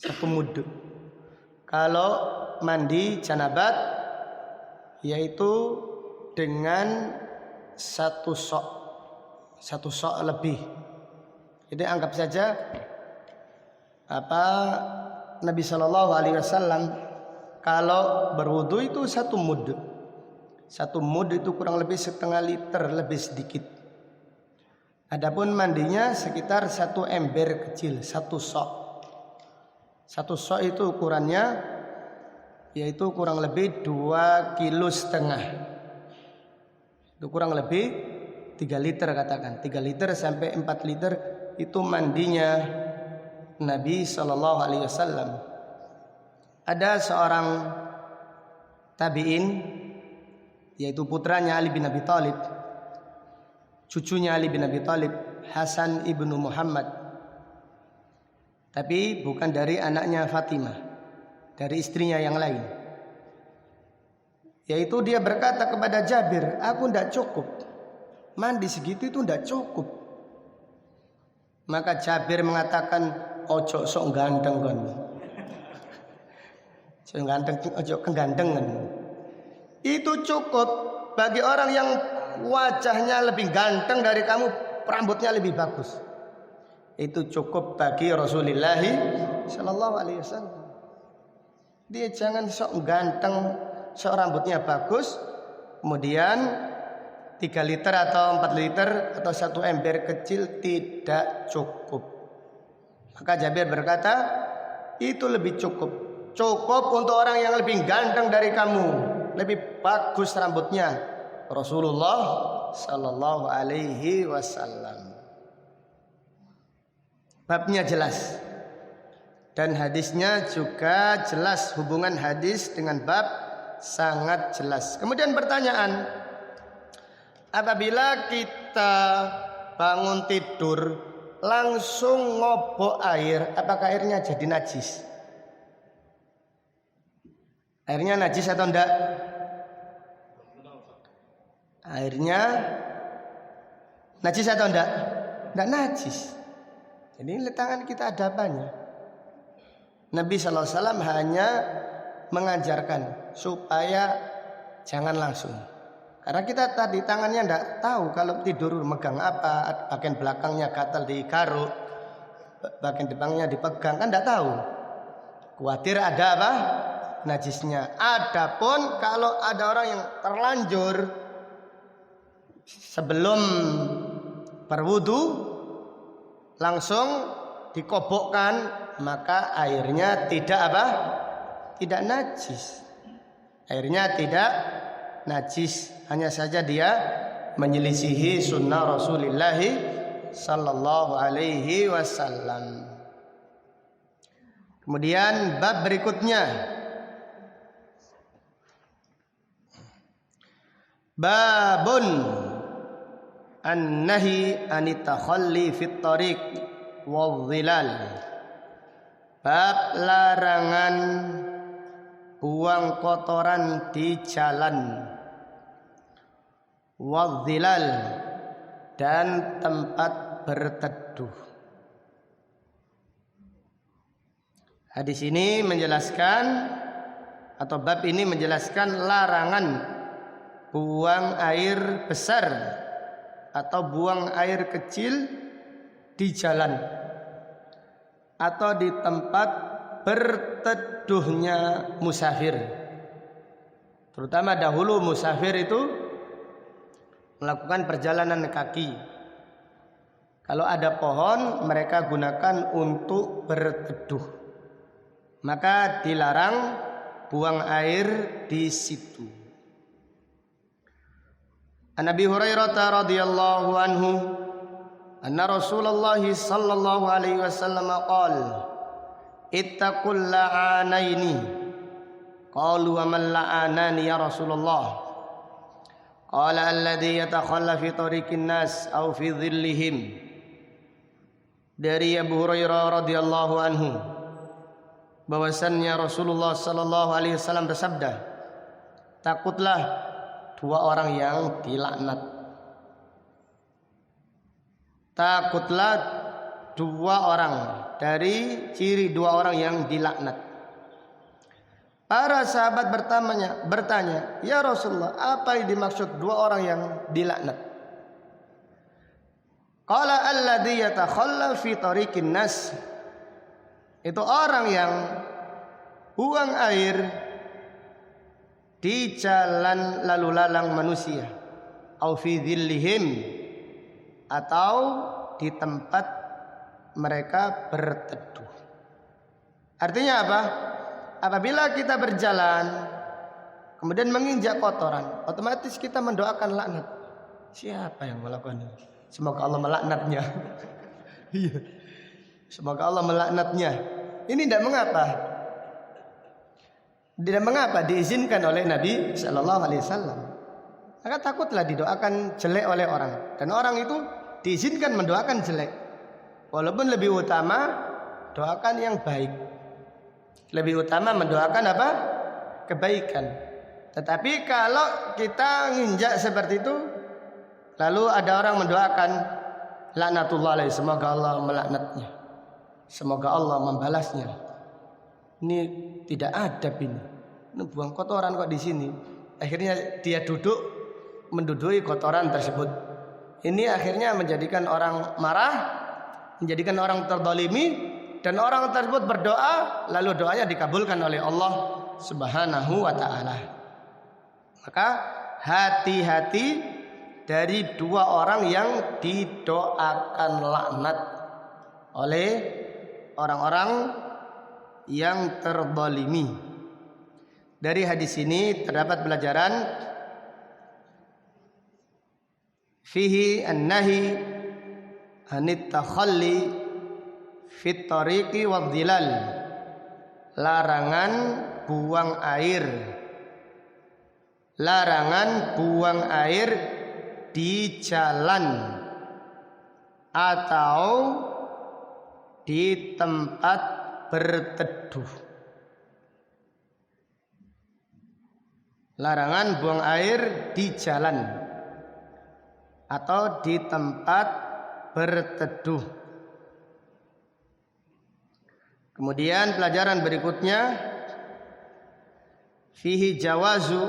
A: 1 mud. Kalau mandi janabat yaitu dengan 1 sok. 1 sok lebih. Jadi anggap saja Nabi SAW kalau berwudu itu 1 mud. 1 mud itu kurang lebih setengah liter, lebih sedikit. Adapun mandinya sekitar 1 ember kecil, 1 sok. 1 sok itu ukurannya yaitu kurang lebih 2,5 kilo. Itu kurang lebih 3 liter katakan. 3 liter sampai 4 liter itu mandinya Nabi SAW. Ada seorang tabi'in, yaitu putranya Ali bin Abi Thalib, cucunya Ali bin Abi Thalib, Hasan ibnu Muhammad. Tapi bukan dari anaknya Fatimah, dari istrinya yang lain. Yaitu dia berkata kepada Jabir, aku tidak cukup, mandi segitu itu tidak cukup. Maka Jabir mengatakan, ojo sok ganteng kan. Sok ganteng, ojo kegantengan. Itu cukup bagi orang yang wajahnya lebih ganteng dari kamu, rambutnya lebih bagus. Itu cukup bagi Rasulullah SAW. Dia jangan sok ganteng, sok rambutnya bagus, kemudian 3 liter atau 4 liter atau 1 ember kecil tidak cukup. Maka Jabir berkata, itu lebih cukup. Cukup untuk orang yang lebih ganteng dari kamu, lebih bagus rambutnya, Rasulullah sallallahu alaihi wasallam. Babnya jelas dan hadisnya juga jelas, hubungan hadis dengan bab sangat jelas. Kemudian pertanyaan, apabila kita kita bangun tidur langsung ngobok air, apakah airnya jadi najis? Airnya najis atau enggak? Airnya najis atau enggak? Enggak najis. Jadi tangan kita ada apanya? Nabi SAW hanya mengajarkan supaya jangan langsung. Karena kita tadi tangannya enggak tahu kalau tidur megang apa, bagian belakangnya gatal digaruk, bagian depannya dipegang, kan enggak tahu. Khawatir ada apa? Najisnya. Adapun kalau ada orang yang terlanjur sebelum berwudu langsung dikobokkan, maka airnya tidak apa? Tidak najis. Airnya tidak najis, hanya saja dia menyelisihi sunnah Rasulullah sallallahu alaihi wasallam. Kemudian bab berikutnya, babun an-nahi anit takhalli fit tariq wadh-dhilal. Bab larangan buang kotoran di jalan, wadh-dhilal, dan tempat berteduh. Hadis ini menjelaskan, atau bab ini menjelaskan larangan buang air besar atau buang air kecil di jalan atau di tempat berteduhnya musafir. Terutama dahulu musafir itu melakukan perjalanan kaki. Kalau ada pohon mereka gunakan untuk berteduh, maka dilarang buang air di situ. An Abi Hurairah radhiyallahu anhu anna Rasulullah sallallahu alaihi wasallam qala ittaqul la'anaini. Qalu wa man la'anani ya Rasulullah? Qala alladhi yatakhalla fi tariqin nas aw fi dhillihim. Dari Abu Hurairah radhiyallahu anhu bahwasannya Rasulullah sallallahu alaihi wasallam bersabda, takutlah dua orang yang dilaknat. Takutlah dua orang, dari ciri dua orang yang dilaknat. Para sahabat bertanya, ya Rasulullah, apa yang dimaksud dua orang yang dilaknat? Qala alladhi yatakhalla fi tariqin nas. Itu orang yang buang air di jalan lalu lalang manusia, au fi dhillihim, atau di tempat mereka berteduh. Artinya apa? Apabila kita berjalan kemudian menginjak kotoran, otomatis kita mendoakan laknat. Siapa yang melakukan ini? Semoga Allah melaknatnya. Iya. Semoga Allah melaknatnya. Ini tidak mengapa. Tidak mengapa, diizinkan oleh Nabi Sallallahu Alaihi Wasallam. Maka takutlah didoakan jelek oleh orang, dan orang itu diizinkan mendoakan jelek, walaupun lebih utama doakan yang baik. Lebih utama mendoakan apa? Kebaikan. Tetapi kalau kita nginjak seperti itu, lalu ada orang mendoakan laknatullah alaihi, semoga Allah melaknatnya, semoga Allah membalasnya. Ini tidak adab ini. Ini buang kotoran kok di sini. Akhirnya dia duduk menduduki kotoran tersebut. Ini akhirnya menjadikan orang marah, menjadikan orang terzalimi, dan orang tersebut berdoa, lalu doanya dikabulkan oleh Allah Subhanahu wa taala. Maka hati-hati dari dua orang yang didoakan laknat oleh orang-orang yang terzalimi. Dari hadis ini terdapat pelajaran fihi an-nahi anit takhalli fit tariqi wadh-dhilal. Larangan buang air. Larangan buang air di jalan atau di tempat berteduh. Larangan buang air di jalan atau di tempat berteduh. Kemudian pelajaran berikutnya, fihi jawazu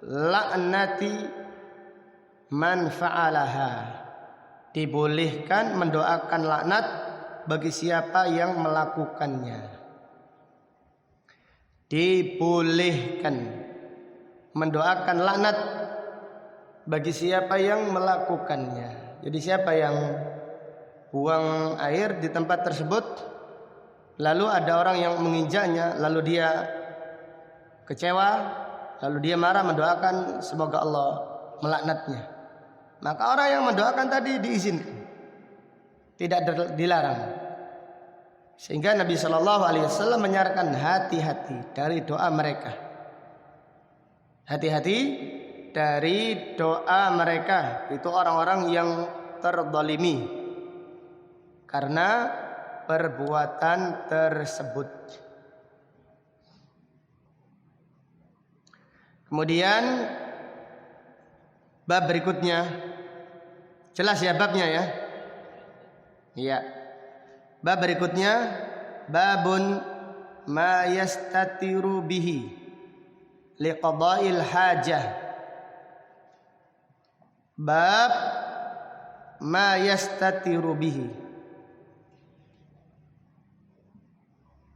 A: la'nati man fa'alaha. Dibolehkan mendoakan laknat bagi siapa yang melakukannya. Dibolehkan mendoakan laknat bagi siapa yang melakukannya. Jadi siapa yang buang air di tempat tersebut, lalu ada orang yang menginjaknya, lalu dia kecewa, lalu dia marah, mendoakan semoga Allah melaknatnya, maka orang yang mendoakan tadi diizinkan, tidak dilarang. Sehingga Nabi Shallallahu Alaihi Wasallam menyarankan hati-hati dari doa mereka. Hati-hati dari doa mereka, itu orang-orang yang terzalimi karena perbuatan tersebut. Kemudian bab berikutnya, jelas ya babnya ya? Iya. Bab berikutnya, babun ma yastatiru bihi liqada'il hajah. Bab ma yastatiru bihi,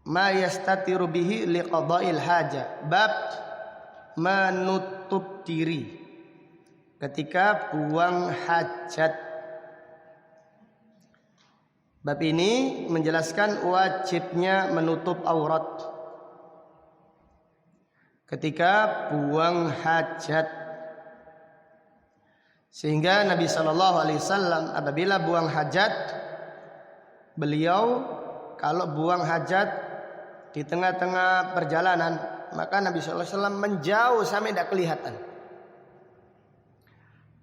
A: ma yastatiru bihi liqada'il hajah. Bab menutup diri ketika buang hajat. Bab ini menjelaskan wajibnya menutup aurat ketika buang hajat. Sehingga Nabi Shallallahu Alaihi Wasallam apabila buang hajat, beliau kalau buang hajat di tengah-tengah perjalanan, maka Nabi Shallallahu Alaihi Wasallam menjauh sampai tidak kelihatan.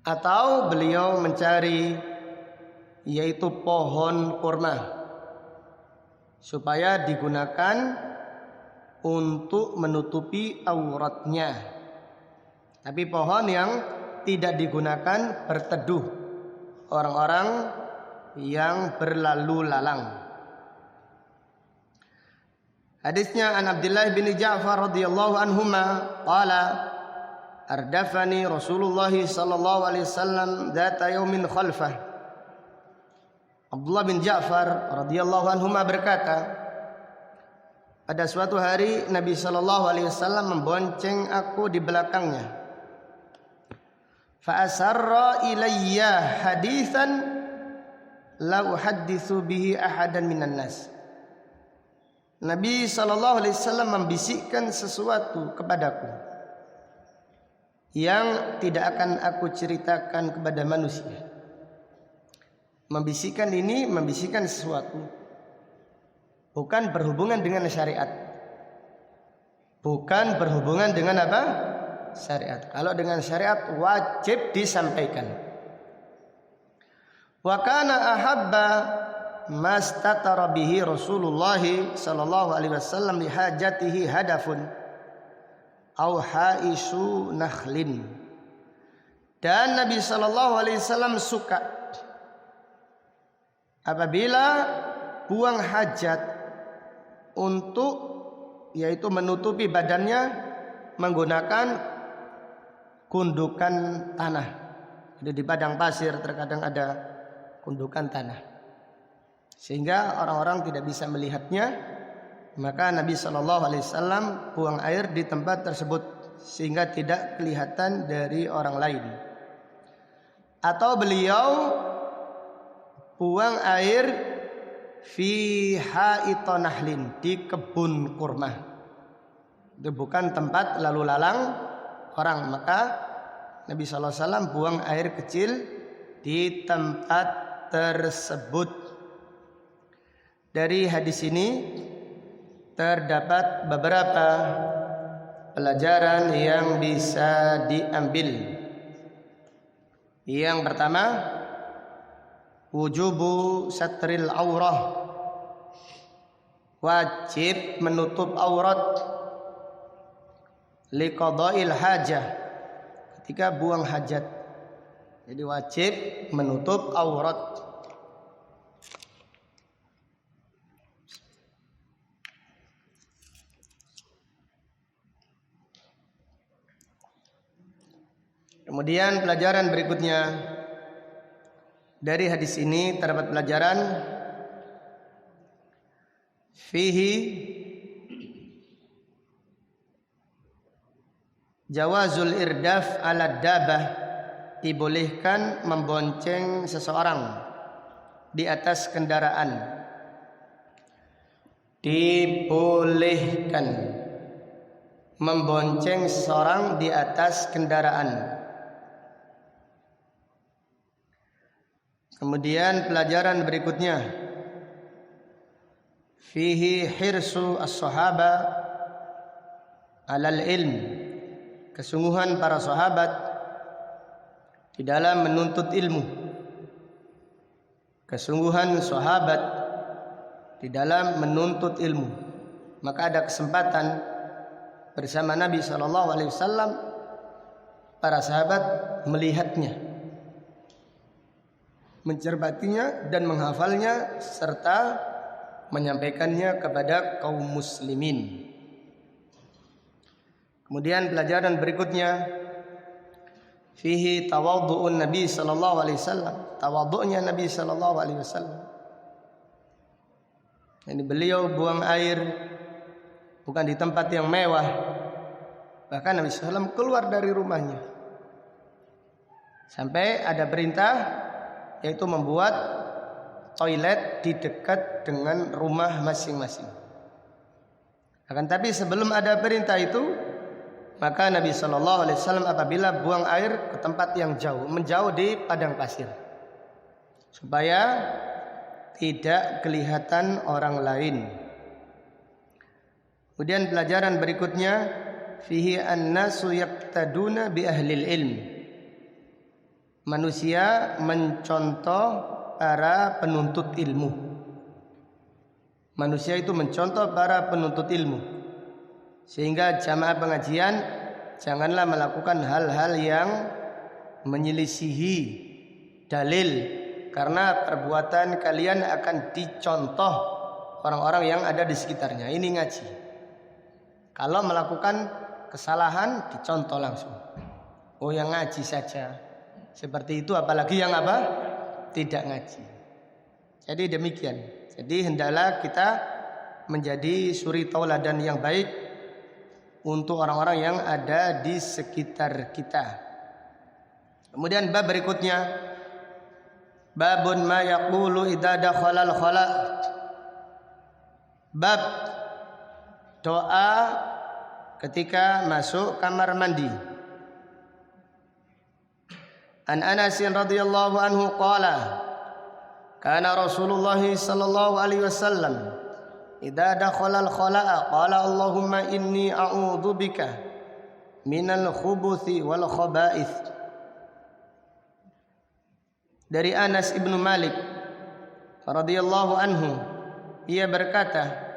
A: Atau beliau mencari yaitu pohon kurma supaya digunakan untuk menutupi auratnya. Tapi pohon yang tidak digunakan berteduh orang-orang yang berlalu lalang. Hadisnya an Abdullah bin Ja'far radhiyallahu anhuma qala ardafani Rasulullah sallallahu alaihi wasallam dzata yaumin khalfah. Abdullah bin Ja'far radhiyallahu anhuma berkata, pada suatu hari Nabi sallallahu alaihi wasallam membonceng aku di belakangnya. Fa asarra ilayya haditsan la uhadditsu bihi ahadan minan nas. Nabi sallallahu alaihi wasallam membisikkan sesuatu kepadaku yang tidak akan aku ceritakan kepada manusia. Membisikkan ini, membisikkan sesuatu, bukan berhubungan dengan syariat. Bukan berhubungan dengan apa? Syariat. Kalau dengan syariat wajib disampaikan. Wa kana ahabba mastatara bihi Rasulullah sallallahu alaihi wasallam li hajatihi hadafun au haisu nakhlin. Dan Nabi sallallahu alaihi wasallam suka apabila buang hajat untuk yaitu menutupi badannya menggunakan gundukan tanah. Jadi di padang pasir terkadang ada gundukan tanah, sehingga orang-orang tidak bisa melihatnya. Maka Nabi Shallallahu Alaihi Wasallam buang air di tempat tersebut sehingga tidak kelihatan dari orang lain. Atau beliau buang air fi ha'iton nahlin, di kebun kurma. Itu bukan tempat lalu lalang orang. Maka Nabi SAW buang air kecil di tempat tersebut. Dari hadis ini terdapat beberapa pelajaran yang bisa diambil. Yang pertama, wujubu satril aurah, wajib menutup aurat liqada'il hajah, ketika buang hajat. Jadi wajib menutup aurat. Kemudian pelajaran berikutnya dari hadis ini terdapat pelajaran fihi jawazul irdaf ala dabah, dibolehkan membonceng seseorang di atas kendaraan. Dibolehkan membonceng seseorang di atas kendaraan. Kemudian pelajaran berikutnya fihi hirsu as-sahaba alal ilm, kesungguhan para sahabat di dalam menuntut ilmu. Kesungguhan sahabat di dalam menuntut ilmu. Maka ada kesempatan bersama Nabi SAW, para sahabat melihatnya, mencermatinya dan menghafalnya serta menyampaikannya kepada kaum muslimin. Kemudian pelajaran berikutnya fihi tawadhu'un Nabi sallallahu alaihi wasallam, tawadhu'nya Nabi sallallahu alaihi wasallam. Ini beliau buang air bukan di tempat yang mewah. Bahkan Nabi SAW keluar dari rumahnya sampai ada perintah, yaitu membuat toilet di dekat dengan rumah masing-masing. Akan tapi sebelum ada perintah itu, maka Nabi SAW apabila buang air ke tempat yang jauh, menjauh di padang pasir, supaya tidak kelihatan orang lain. Kemudian pelajaran berikutnya fihi an-nasu yaqtaduna bi ahlil ilm, manusia mencontoh para penuntut ilmu. Manusia itu mencontoh para penuntut ilmu, sehingga jamaah pengajian janganlah melakukan hal-hal yang menyelisihi dalil, karena perbuatan kalian akan dicontoh orang-orang yang ada di sekitarnya. Ini ngaji. Kalau melakukan kesalahan dicontoh langsung. Oh, yang ngaji saja seperti itu, apalagi yang apa? Tidak ngaji. Jadi demikian. Jadi hendaklah kita menjadi suri tauladan yang baik untuk orang-orang yang ada di sekitar kita. Kemudian bab berikutnya, babun ma yaqulu idza dakhalal khala, bab doa ketika masuk kamar mandi. An Anas radhiyallahu anhu qala kana Rasulullah sallallahu alaihi wasallam idza dakhala al-khala'a qala Allahumma inni a'udzu bika minal khubuthi wal khaba'ith. Dari Anas ibnu Malik radhiyallahu anhu, ia berkata,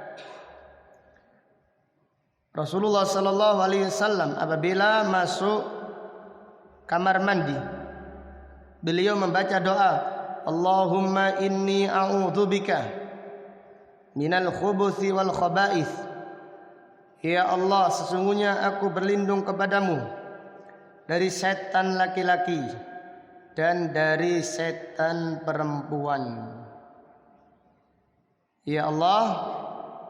A: Rasulullah sallallahu alaihi wasallam apabila masuk kamar mandi, beliau membaca doa, Allahumma inni a'udzubika minal khubuthi wal khaba'ith. Ya Allah, sesungguhnya aku berlindung kepadamu dari setan laki-laki dan dari setan perempuan. Ya Allah,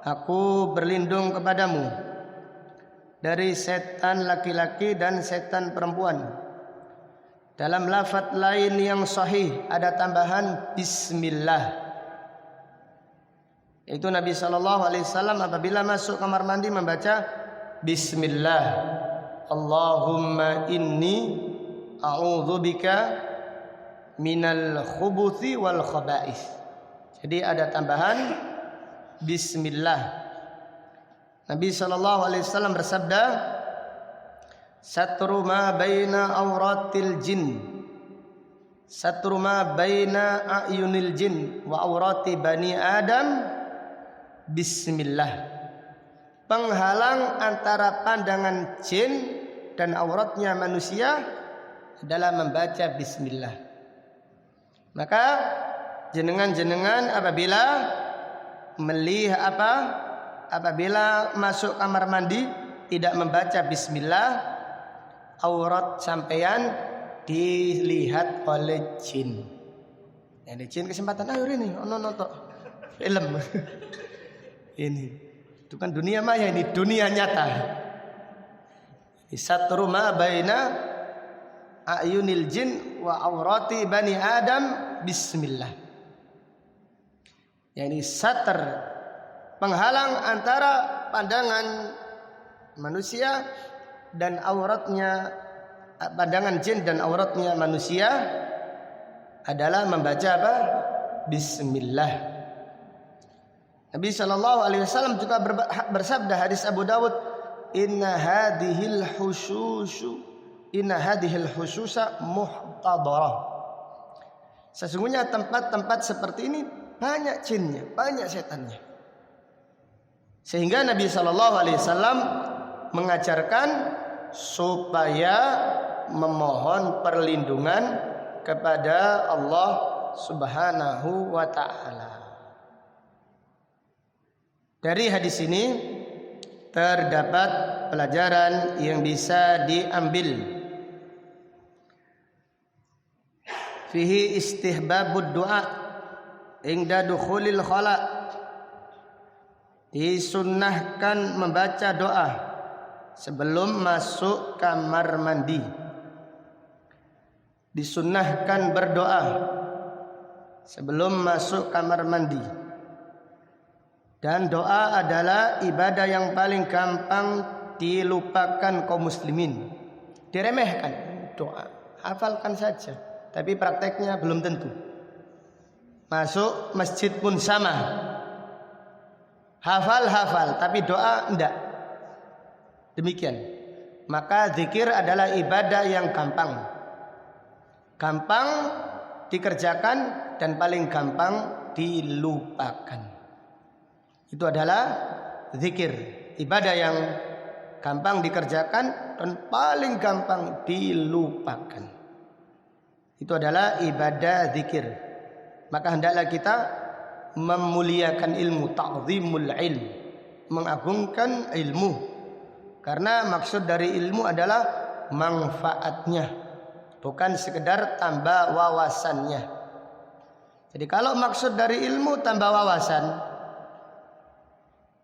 A: aku berlindung kepadamu dari setan laki-laki dan setan perempuan. Dalam lafaz lain yang sahih ada tambahan bismillah. Itu Nabi SAW apabila masuk kamar mandi membaca bismillah. Allahumma inni a'udzubika minal khubuthi wal khaba'ith. Jadi ada tambahan bismillah. Nabi SAW bersabda, satru ma baina auratil jin Satru ma baina a'yunil jin wa aurati bani Adam bismillah. Penghalang antara pandangan jin dan auratnya manusia adalah membaca bismillah. Maka jenengan apabila melihat apabila masuk kamar mandi tidak membaca bismillah, aurat sampean dilihat oleh jin. Yang di jin kesempatan ayo ini nonton film. Ini itu kan dunia maya, ini dunia nyata. Satru ma baina a'yunil jin wa aurati bani Adam bismillah. Yani satar, penghalang antara pandangan manusia dan auratnya, pandangan jin dan auratnya manusia adalah membaca apa? Bismillah. Nabi SAW juga bersabda, hadis Abu Dawud, inna hadhil hususa muhtadarah. Sesungguhnya tempat-tempat seperti ini banyak jinnya, banyak setannya. Sehingga Nabi SAW mengajarkan supaya memohon perlindungan kepada Allah Subhanahu wa ta'ala. Dari hadis ini terdapat pelajaran yang bisa diambil. Fihi istihbabud du'a inda dukhulil khala. Disunnahkan membaca doa sebelum masuk kamar mandi. Disunnahkan berdoa sebelum masuk kamar mandi. Dan doa adalah ibadah yang paling gampang dilupakan kaum muslimin. Diremehkan doa, hafalkan saja, tapi prakteknya belum tentu. Masuk masjid pun sama, hafal, tapi doa enggak. Demikian. Maka zikir adalah ibadah yang gampang dikerjakan dan paling gampang dilupakan. Itu adalah zikir, ibadah yang gampang dikerjakan dan paling gampang dilupakan. Itu adalah ibadah zikir. Maka hendaklah kita memuliakan ilmu, ta'zimul ilm, mengagungkan ilmu. Karena maksud dari ilmu adalah manfaatnya, bukan sekedar tambah wawasannya. Jadi kalau maksud dari ilmu tambah wawasan,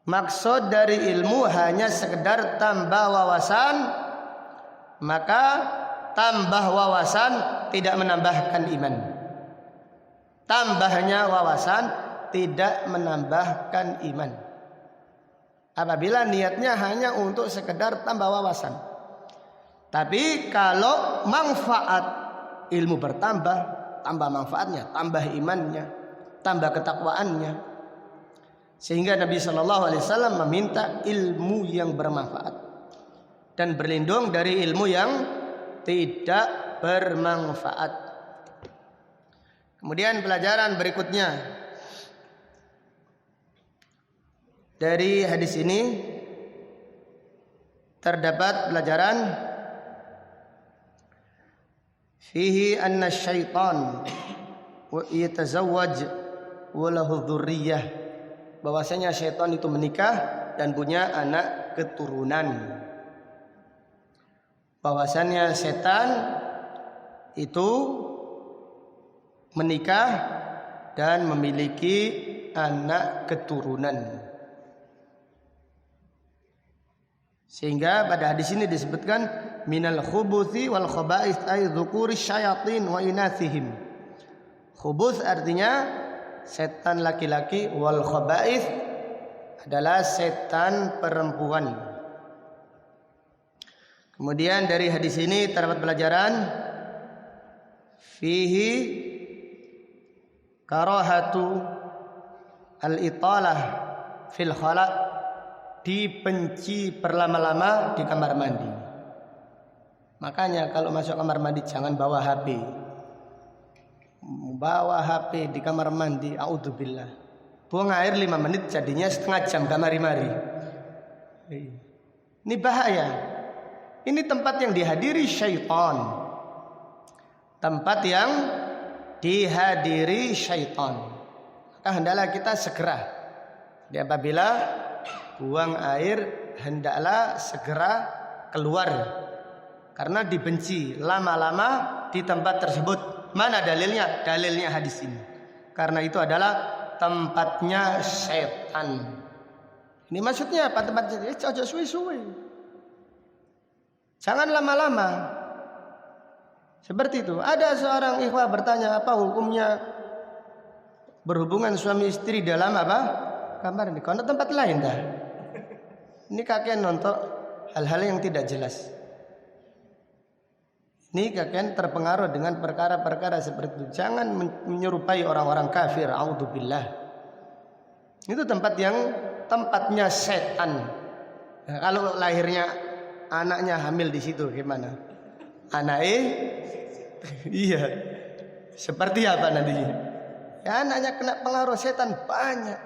A: maksud dari ilmu hanya sekedar tambah wawasan, maka tambah wawasan tidak menambahkan iman. Tambahnya wawasan tidak menambahkan iman. Apabila niatnya hanya untuk sekedar tambah wawasan. Tapi kalau manfaat ilmu bertambah, tambah manfaatnya, tambah imannya, tambah ketakwaannya. Sehingga Nabi SAW meminta ilmu yang bermanfaat dan berlindung dari ilmu yang tidak bermanfaat. Kemudian pelajaran berikutnya dari hadis ini terdapat pelajaran fihi anna syaitan wa yatazawwaj wa lahu dzurriyyah, bahwasanya syaitan itu menikah dan punya anak keturunan. Bahwasanya setan itu menikah dan memiliki anak keturunan. Sehingga pada hadis ini disebutkan minal khubuthi wal khaba'ith ay dzukuri syayatin wa inathihim. Khubuth artinya setan laki-laki, wal khaba'ith adalah setan perempuan. Kemudian dari hadis ini terdapat pelajaran fihi karahatu al-italah fil khala, dibenci berlama-lama di kamar mandi. Makanya kalau masuk kamar mandi jangan bawa HP. bawa HP di kamar mandi, a'udzubillah. Buang air 5 menit jadinya setengah jam kamari-mari. Ini bahaya. Ini tempat yang dihadiri syaitan. Tempat yang dihadiri syaitan. Maka hendaklah kita segera. Apabila buang air, hendaklah segera keluar. Karena dibenci lama-lama di tempat tersebut. Mana dalilnya? Dalilnya hadis ini. Karena itu adalah tempatnya syaitan. Ini maksudnya apa? Tempatnya ojo suwe-suwe. Jangan lama-lama. Seperti itu. Ada seorang ikhwah bertanya, apa hukumnya berhubungan suami istri dalam apa? Kamar ini. Karena tempat lain dah. Ini kakek nonton hal-hal yang tidak jelas. Ini kakek terpengaruh dengan perkara-perkara seperti itu. Jangan menyerupai orang-orang kafir. A'udzubillah. Itu tempatnya setan. Nah, kalau lahirnya anaknya hamil di situ gimana? Anaknya iya. Seperti apa nantinya? Ya anaknya kena pengaruh setan banyak.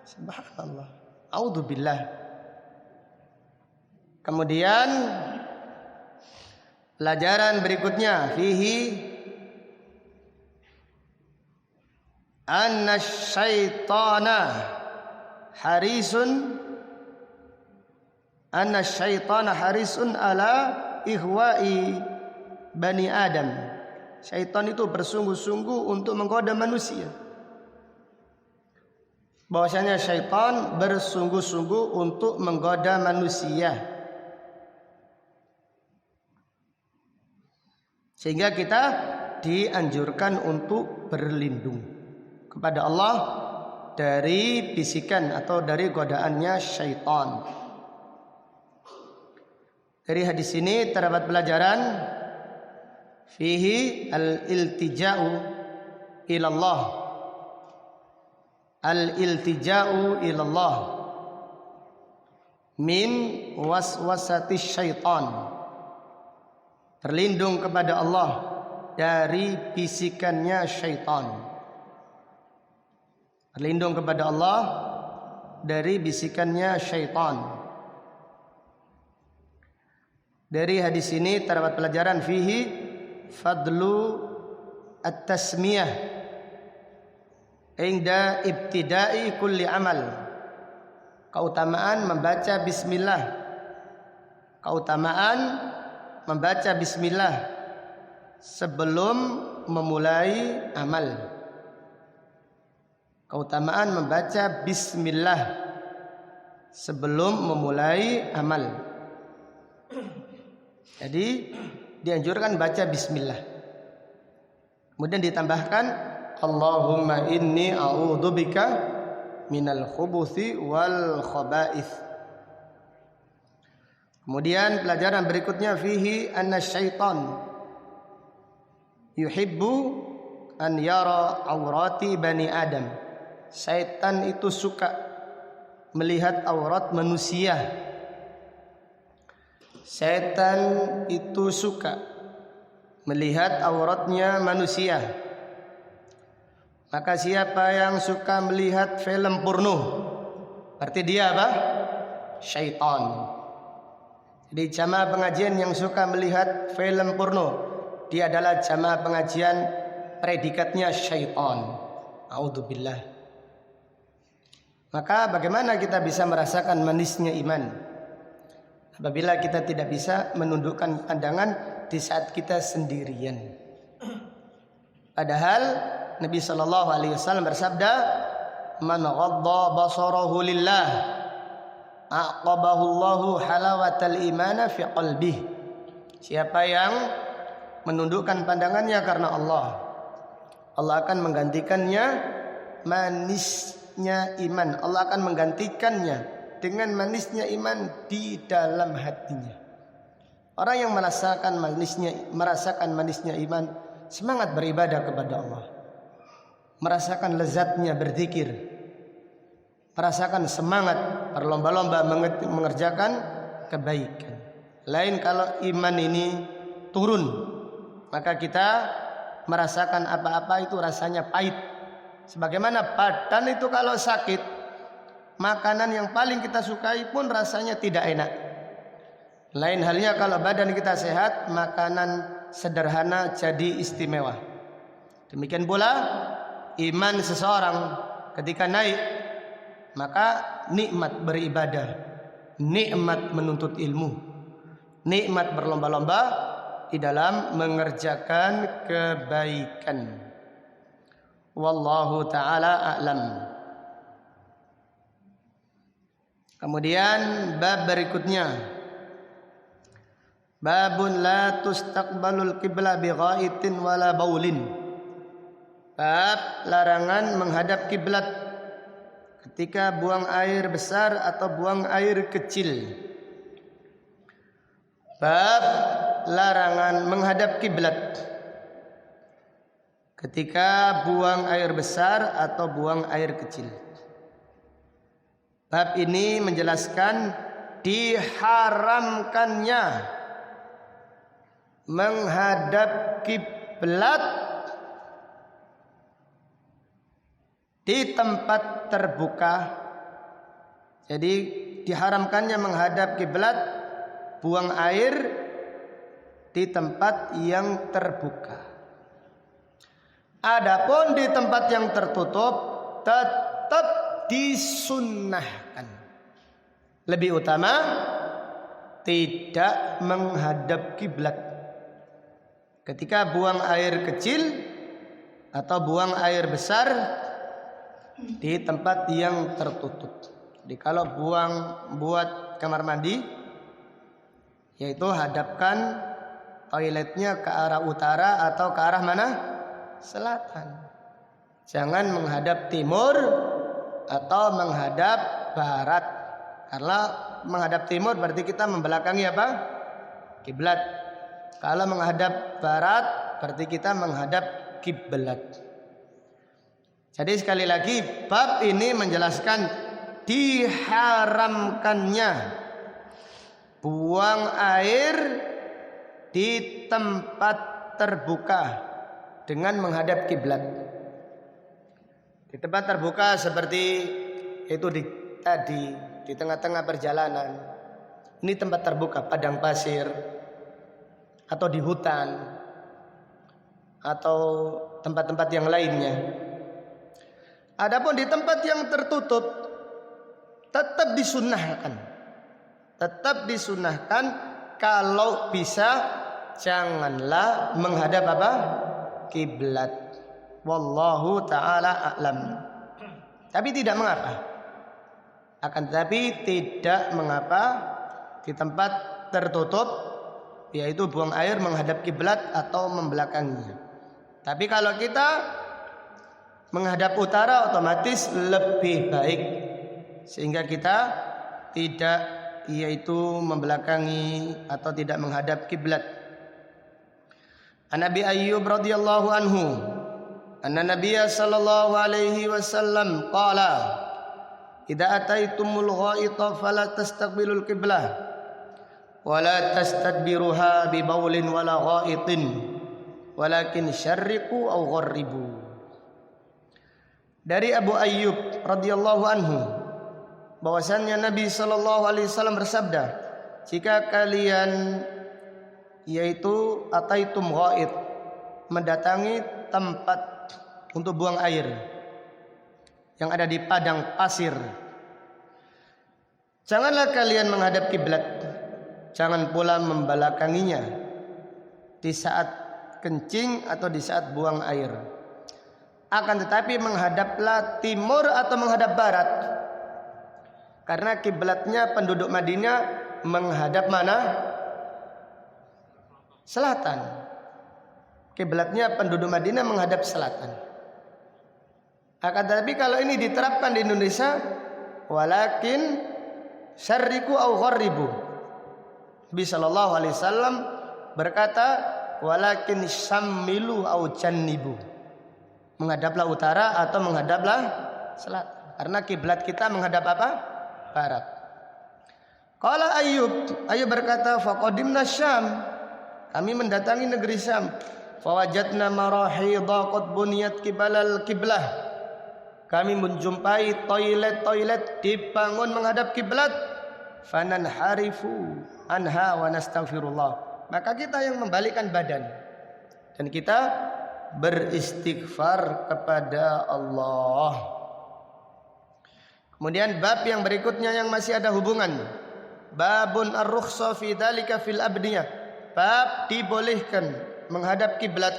A: Subhanallah. A'udzubillah. Kemudian pelajaran berikutnya fihi anna syaitana harisun ala ihwa'i bani Adam. Syaitan itu bersungguh-sungguh untuk menggoda manusia. Bahwasanya syaitan bersungguh-sungguh untuk menggoda manusia. Sehingga kita dianjurkan untuk berlindung kepada Allah dari bisikan atau dari godaannya syaitan. Dari hadis ini terdapat pelajaran fihi al-iltija'u ilallah. Al-iltija'u ilallah min waswasati syaitan. Berlindung kepada Allah dari bisikannya syaitan. Berlindung kepada Allah dari bisikannya syaitan. Dari hadis ini terdapat pelajaran fihi fadlu at-tasmiyah inda ibtida'i kulli amal. Keutamaan membaca bismillah. Keutamaan membaca bismillah sebelum memulai amal. Keutamaan membaca bismillah sebelum memulai amal. Jadi dianjurkan baca bismillah. Kemudian ditambahkan Allahumma inni a'udzubika minal khubuthi wal khaba'ith. Kemudian pelajaran berikutnya fihi anna syaitan yuhibbu an yara aurati bani Adam. Syaitan itu suka melihat aurat manusia. Syaitan itu suka melihat auratnya manusia. Maka siapa yang suka melihat film porno, berarti dia apa? Syaitan. Di jamaah pengajian yang suka melihat film porno, dia adalah jamaah pengajian predikatnya syaitan. A'udzubillah. Maka bagaimana kita bisa merasakan manisnya iman apabila kita tidak bisa menundukkan pandangan di saat kita sendirian? Padahal Nabi SAW bersabda, "Man ghadda basarahu lillah aqabahullahu halawatal imana fi qalbih." Siapa yang menundukkan pandangannya karena Allah, Allah akan menggantikannya manisnya iman. Allah akan menggantikannya dengan manisnya iman di dalam hatinya. Orang yang merasakan manisnya iman, semangat beribadah kepada Allah, merasakan lezatnya berzikir, merasakan semangat berlomba-lomba mengerjakan kebaikan. Lain kalau iman ini turun, maka kita merasakan apa-apa itu rasanya pahit. Sebagaimana badan itu kalau sakit, makanan yang paling kita sukai pun rasanya tidak enak. Lain halnya kalau badan kita sehat, makanan sederhana jadi istimewa. Demikian pula iman seseorang ketika naik, maka nikmat beribadah, nikmat menuntut ilmu, nikmat berlomba-lomba di dalam mengerjakan kebaikan. Wallahu ta'ala a'lam. Kemudian bab berikutnya, babun la tustaqbalul qibla bi ghaitin wala baulin. Bab larangan menghadap kiblat ketika buang air besar atau buang air kecil. Bab larangan menghadap kiblat ketika buang air besar atau buang air kecil. Bab ini menjelaskan diharamkannya menghadap kiblat di tempat terbuka. Jadi diharamkannya menghadap kiblat, buang air di tempat yang terbuka. Adapun di tempat yang tertutup tetap disunnahkan. Lebih utama tidak menghadap kiblat ketika buang air kecil atau buang air besar di tempat yang tertutup. Jadi kalau buat kamar mandi, yaitu hadapkan toiletnya ke arah utara atau ke arah mana? Selatan. Jangan menghadap timur atau menghadap barat. Karena menghadap timur berarti kita membelakangi apa? Kiblat. Kalau menghadap barat berarti kita menghadap kiblat. Jadi sekali lagi bab ini menjelaskan diharamkannya buang air di tempat terbuka dengan menghadap kiblat. Di tempat terbuka seperti itu tadi di tengah-tengah perjalanan. Ini tempat terbuka, padang pasir atau di hutan atau tempat-tempat yang lainnya. Adapun di tempat yang tertutup tetap disunnahkan. Tetap disunnahkan kalau bisa janganlah menghadap apa? Kiblat. Wallahu ta'ala a'lam. Tapi tidak mengapa. Akan tetapi tidak mengapa di tempat tertutup, yaitu buang air menghadap kiblat atau membelakanginya. Tapi kalau kita menghadap utara otomatis lebih baik, sehingga kita tidak yaitu membelakangi atau tidak menghadap kiblat. An Abi Ayyub radhiyallahu anhu anna Nabiyya sallallahu alaihi wasallam qala idza ataitumul ghaita fala tastaqbilul qiblah wa la tastadbiruha bi baulin wala ghaitin walakin syarriqu aw gharribu. Dari Abu Ayyub radhiyallahu anhu bahwasannya Nabi sallallahu alaihi wasallam bersabda, jika kalian yaitu ataitum ghaid, mendatangi tempat untuk buang air yang ada di padang pasir, janganlah kalian menghadap kiblat, jangan pula membelakanginya di saat kencing atau di saat buang air. Akan tetapi menghadaplah timur atau menghadap barat, karena kiblatnya penduduk Madinah menghadap mana? Selatan. Kiblatnya penduduk Madinah menghadap selatan. Akan tetapi kalau ini diterapkan di Indonesia, walakin syarriku au gharribu. Nabi sallallahu alaihi wasallam berkata, walakin syammilu au jannibu. Menghadaplah utara atau menghadaplah selatan. Karena kiblat kita menghadap apa? Barat. Qala Ayyub berkata, faqadimna Syam. Kami mendatangi negeri Syam. fawajadna marahidha qad buniyat qibalal qiblah. Kami menjumpai toilet-toilet dibangun menghadap kiblat. Fananharifu anha wa nastaghfirullah. Maka kita yang membalikkan badan dan kita beristighfar kepada Allah. Kemudian bab yang berikutnya yang masih ada hubungan. Babun ar-rukhsa fi dzalika fil abniyah. Bab dibolehkan menghadap kiblat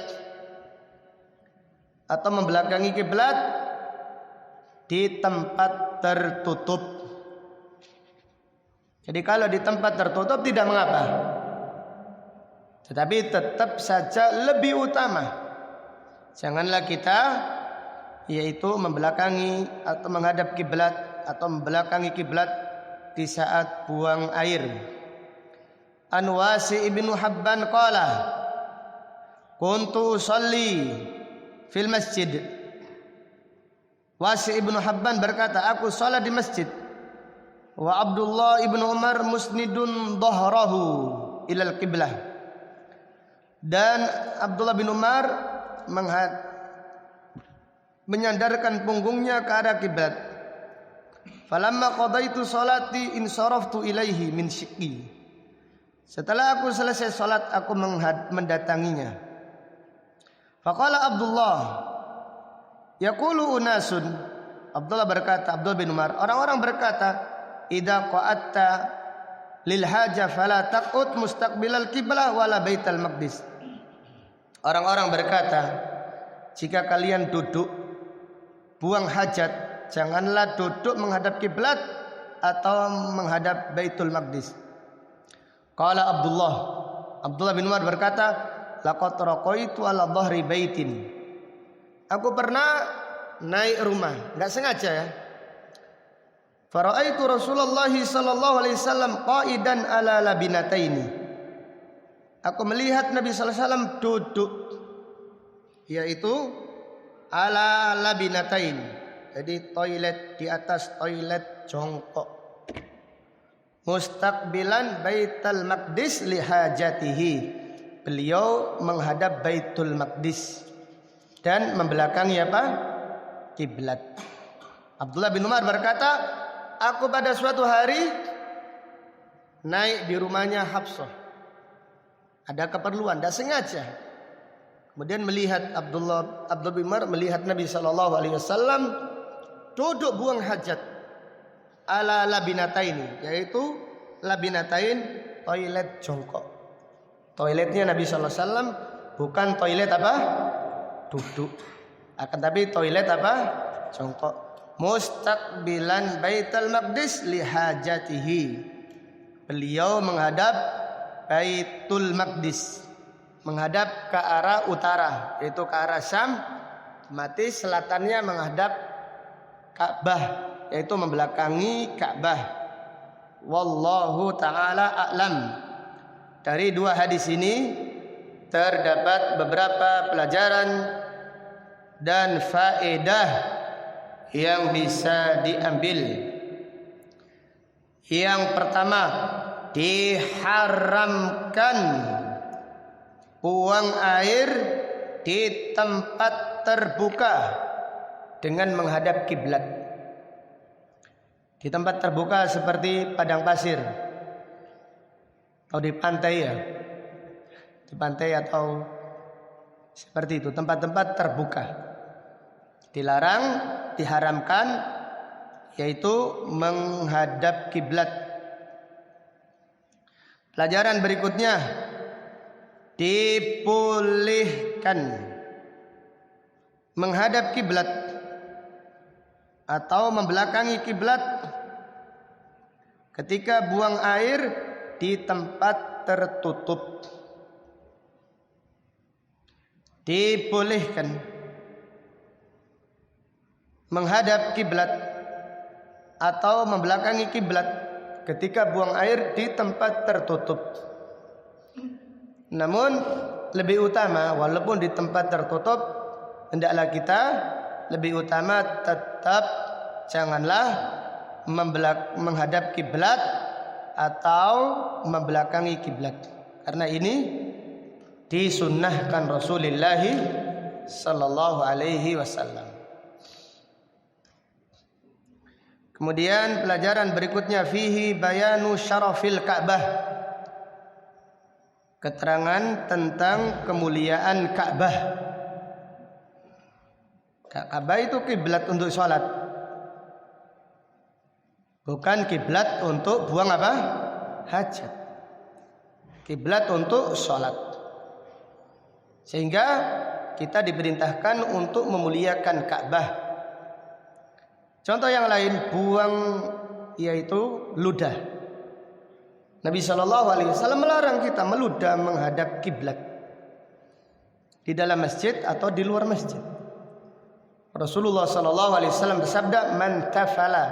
A: atau membelakangi kiblat di tempat tertutup. Jadi kalau di tempat tertutup tidak mengapa. Tetapi tetap saja lebih utama. Janganlah kita yaitu membelakangi atau menghadap kiblat atau membelakangi kiblat di saat buang air. An Wasi' ibn Habban qala kuntu usalli fil masjid. Wasi' ibn Habban berkata, aku salat di masjid. Wa Abdullah ibn Umar musnidun dhahrahu ilal qiblah. Dan Abdullah bin Umar menyandarkan punggungnya ke arah kiblat. Falamma qadaitu salati insaraftu ilaihi min syiqqi. Setelah aku selesai salat aku mendatanginya. Faqala Abdullah yaqulu unasun. Abdullah berkata, Abdullah bin Umar, orang-orang berkata, idza qa'atta lil haja fala taqut mustaqbilal qiblah wala baital maqdis. Orang-orang berkata, jika kalian duduk buang hajat, janganlah duduk menghadap kiblat atau menghadap Baitul Maqdis. Qala Abdullah bin Umar berkata, laqad raqaitu ala dhahri baitin. Aku pernah naik rumah, enggak sengaja ya. Faraitu Rasulullah sallallahu alaihi wasallam qaidan ala labinataini. Aku melihat Nabi sallallahu alaihi wasallam duduk yaitu ala labinatain. Jadi toilet di atas toilet jongkok. Mustaqbilan Baitul Maqdis lihajatihi. Beliau menghadap Baitul Maqdis dan membelakangi apa? Kiblat. Abdullah bin Umar berkata, aku pada suatu hari naik di rumahnya Hafsah. Ada keperluan, tidak sengaja. Kemudian melihat Abdullah bin Umar melihat Nabi sallallahu alaihi wasallam duduk buang hajat ala labinataini, yaitu labinatain toilet jongkok. Toiletnya Nabi sallallahu alaihi wasallam bukan toilet apa? Duduk. Akan tapi toilet apa? Jongkok. Mustaqbilan Baitul Maqdis lihajatihi. Beliau menghadap Baitul Maqdis, menghadap ke arah utara, yaitu ke arah Syam. Mati selatannya menghadap Ka'bah, yaitu membelakangi Ka'bah. Wallahu ta'ala a'lam. Dari dua hadis ini terdapat beberapa pelajaran dan faedah yang bisa diambil. Yang pertama, diharamkan buang air di tempat terbuka dengan menghadap kiblat. Di tempat terbuka seperti padang pasir atau di pantai ya. Di pantai atau seperti itu, tempat-tempat terbuka. Dilarang, diharamkan yaitu menghadap kiblat. Pelajaran berikutnya, dibolehkan menghadap kiblat atau membelakangi kiblat ketika buang air di tempat tertutup. Dibolehkan menghadap kiblat atau membelakangi kiblat ketika buang air di tempat tertutup. Namun lebih utama, walaupun di tempat tertutup, hendaklah kita lebih utama tetap janganlah menghadap kiblat atau membelakangi kiblat. Karena ini disunnahkan Rasulullah sallallahu alaihi wasallam. Kemudian pelajaran berikutnya fihi bayanu syarafil Ka'bah. Keterangan tentang kemuliaan Ka'bah. Ka'bah itu kiblat untuk sholat, bukan kiblat untuk buang apa? Hajat. Kiblat untuk sholat. Sehingga kita diperintahkan untuk memuliakan Ka'bah. Contoh yang lain, buang yaitu ludah. Nabi SAW melarang kita meludah menghadap kiblat di dalam masjid atau di luar masjid. Rasulullah SAW bersabda, "Man tafala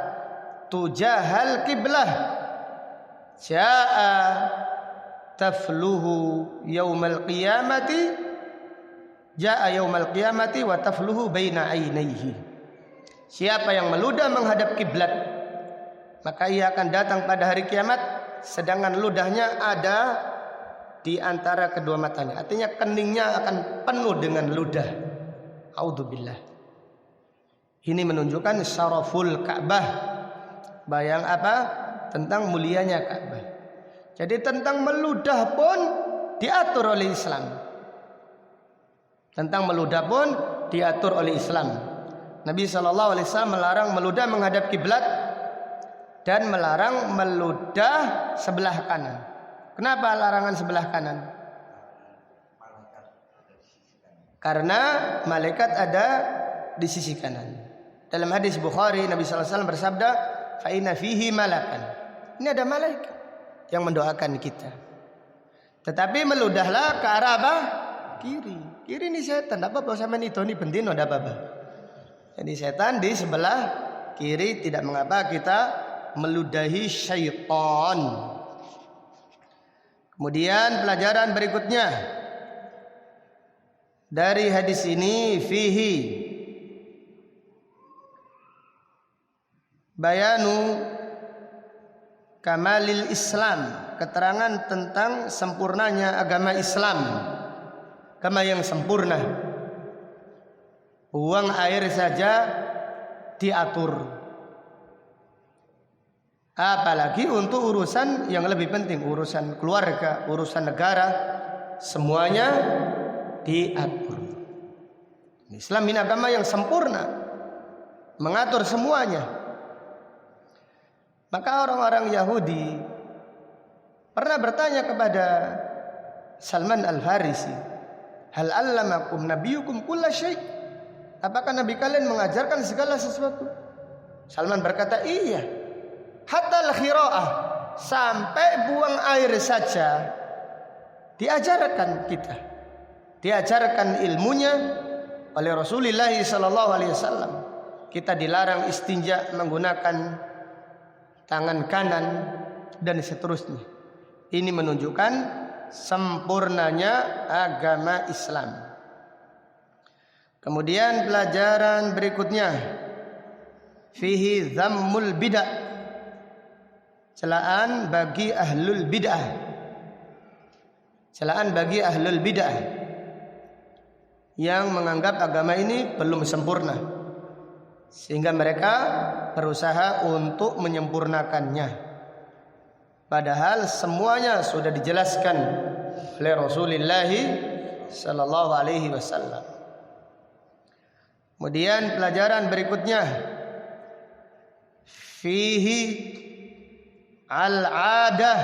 A: tujahal kiblah, jaa tafluhu yaumal qiyamati, jaa yaumal qiyamati wa tafluhu baina ainaihi." Siapa yang meludah menghadap kiblat, maka ia akan datang pada hari kiamat sedangkan ludahnya ada di antara kedua matanya. Artinya keningnya akan penuh dengan ludah. A'udzubillah. Ini menunjukkan syaraful Ka'bah. Bayang apa? Tentang mulianya Ka'bah. Jadi tentang meludah pun diatur oleh Islam. Tentang meludah pun diatur oleh Islam. Nabi SAW melarang meludah menghadap kiblat dan melarang meludah sebelah kanan. Kenapa larangan sebelah kanan? Karena malaikat ada di sisi kanan. Dalam hadis Bukhari, Nabi SAW bersabda, "Fa inna fihi malakan." Ini ada malaikat yang mendoakan kita. Tetapi meludahlah ke arah apa? Kiri. Kiri ini setan. Tidak apa-apa sama itu ini bendino, tidak apa-apa. Jadi setan di sebelah kiri, tidak mengapa kita meludahi syaitan. Kemudian pelajaran berikutnya dari hadis ini, fihi bayanu kamalil Islam, keterangan tentang sempurnanya agama Islam, agama yang sempurna. Buang air saja diatur, apalagi untuk urusan yang lebih penting, urusan keluarga, urusan negara, semuanya diatur. Islam ini agama yang sempurna, mengatur semuanya. Maka orang-orang Yahudi pernah bertanya kepada Salman Al-Farisi, "Hal allamakum nabiyukum kulla syai'?" Apakah Nabi kalian mengajarkan segala sesuatu? Salman berkata, "Iya. Hatta al-khira'ah, sampai buang air saja diajarkan kita. Diajarkan ilmunya oleh Rasulullah SAW. Kita dilarang istinja menggunakan tangan kanan dan seterusnya." Ini menunjukkan sempurnanya agama Islam. Kemudian pelajaran berikutnya, fihi dhammul bid'ah, celaan bagi ahlul bid'ah. Celaan bagi ahlul bid'ah yang menganggap agama ini belum sempurna, sehingga mereka berusaha untuk menyempurnakannya. Padahal semuanya sudah dijelaskan oleh Rasulullah sallallahu alaihi wasallam. Kemudian pelajaran berikutnya, fihi al-adah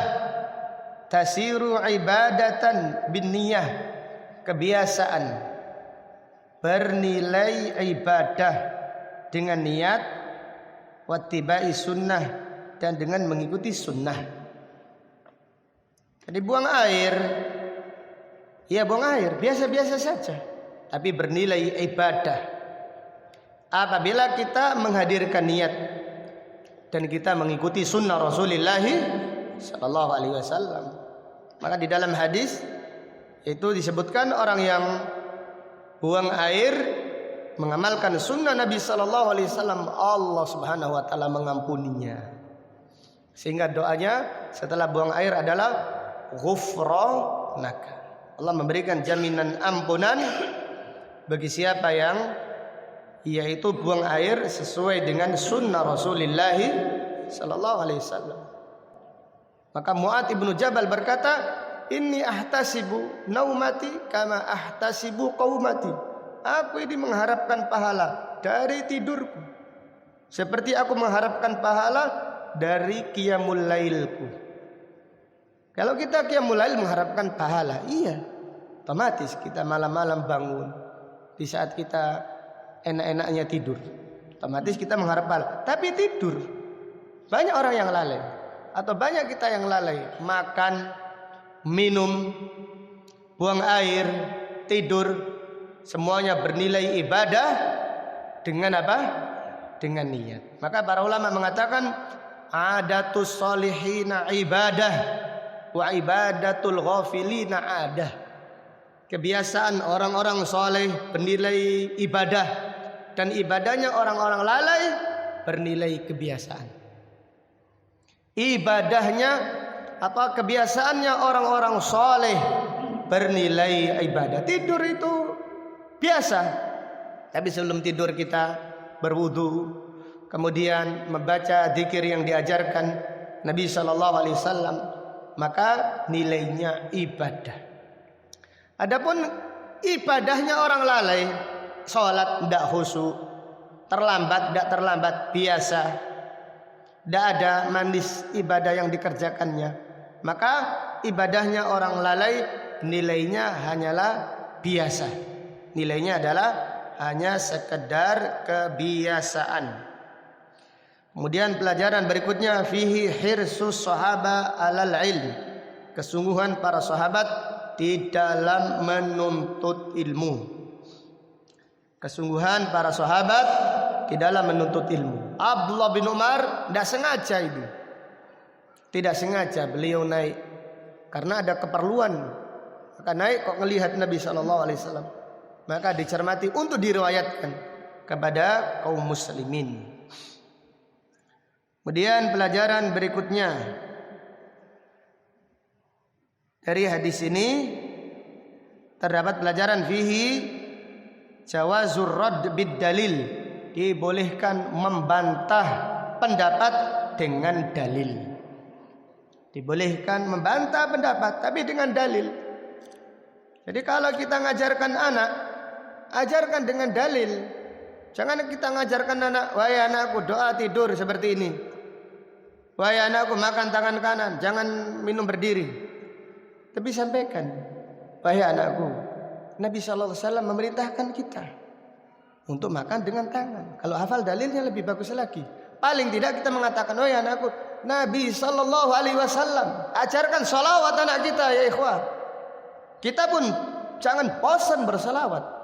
A: tasiru ibadatan bin niyah, kebiasaan bernilai ibadah dengan niat, wattibai sunnah, dan dengan mengikuti sunnah. Jadi buang air, ya buang air biasa-biasa saja, tapi bernilai ibadah apabila kita menghadirkan niat dan kita mengikuti sunnah Rasulullah sallallahu alaihi wasallam. Maka di dalam hadis itu disebutkan orang yang buang air mengamalkan sunnah Nabi sallallahu alaihi wasallam, Allah Subhanahu wa taala mengampuninya. Sehingga doanya setelah buang air adalah ghufranaka, Allah memberikan jaminan ampunan bagi siapa yang yaitu buang air sesuai dengan sunnah Rasulullah sallallahu alaihi wasallam. Maka Mu'adz ibnu Jabal berkata, inni ahtasibu naumati kama ahtasibu qaumati. Aku ini mengharapkan pahala dari tidurku seperti aku mengharapkan pahala dari qiyamul lailku. Kalau kita qiyamul lail mengharapkan pahala, iya, otomatis kita malam-malam bangun di saat kita enak-enaknya tidur, otomatis kita mengharap pahala. Tapi tidur, banyak orang yang lalai, atau banyak kita yang lalai, makan, minum, buang air, tidur, semuanya bernilai ibadah dengan apa? Dengan niat. Maka para ulama mengatakan adatus solihina ibadah wa ibadatul ghafilina adah. Kebiasaan orang-orang soleh bernilai ibadah, dan ibadahnya orang-orang lalai bernilai kebiasaan. Ibadahnya apa, kebiasaannya orang-orang soleh bernilai ibadah. Tidur itu biasa, tapi sebelum tidur kita berwudu, kemudian membaca zikir yang diajarkan Nabi sallallahu alaihi wasallam, maka nilainya ibadah. Adapun ibadahnya orang lalai, sholat tidak khusyuk, terlambat tidak terlambat, biasa, tidak ada manis ibadah yang dikerjakannya, maka ibadahnya orang lalai nilainya hanyalah biasa. Nilainya adalah hanya sekedar kebiasaan. Kemudian pelajaran berikutnya, fihi hirsus sahaba alal ilm. Kesungguhan para sahabat di dalam menuntut ilmu. Kesungguhan para sahabat di dalam menuntut ilmu. Abdullah bin Umar tidak sengaja itu. Tidak sengaja beliau naik karena ada keperluan. Maka naik kok melihat Nabi SAW. Maka dicermati untuk diriwayatkan kepada kaum muslimin. Kemudian pelajaran berikutnya dari hadis ini terdapat pelajaran fihi jawazur radd bid dalil, dibolehkan membantah pendapat dengan dalil. Dibolehkan membantah pendapat tapi dengan dalil. Jadi kalau kita ngajarkan anak, ajarkan dengan dalil. Jangan kita ngajarkan anak, wahai anakku doa tidur seperti ini, wahai anakku makan tangan kanan, jangan minum berdiri. Tapi sampaikan, wahai anakku, Nabi SAW memerintahkan kita untuk makan dengan tangan. Kalau hafal dalilnya lebih bagus lagi. Paling tidak kita mengatakan, wahai anakku, Nabi SAW ajarkan salawat anak kita, ya ikhwah. Kita pun jangan bosan bersalawat.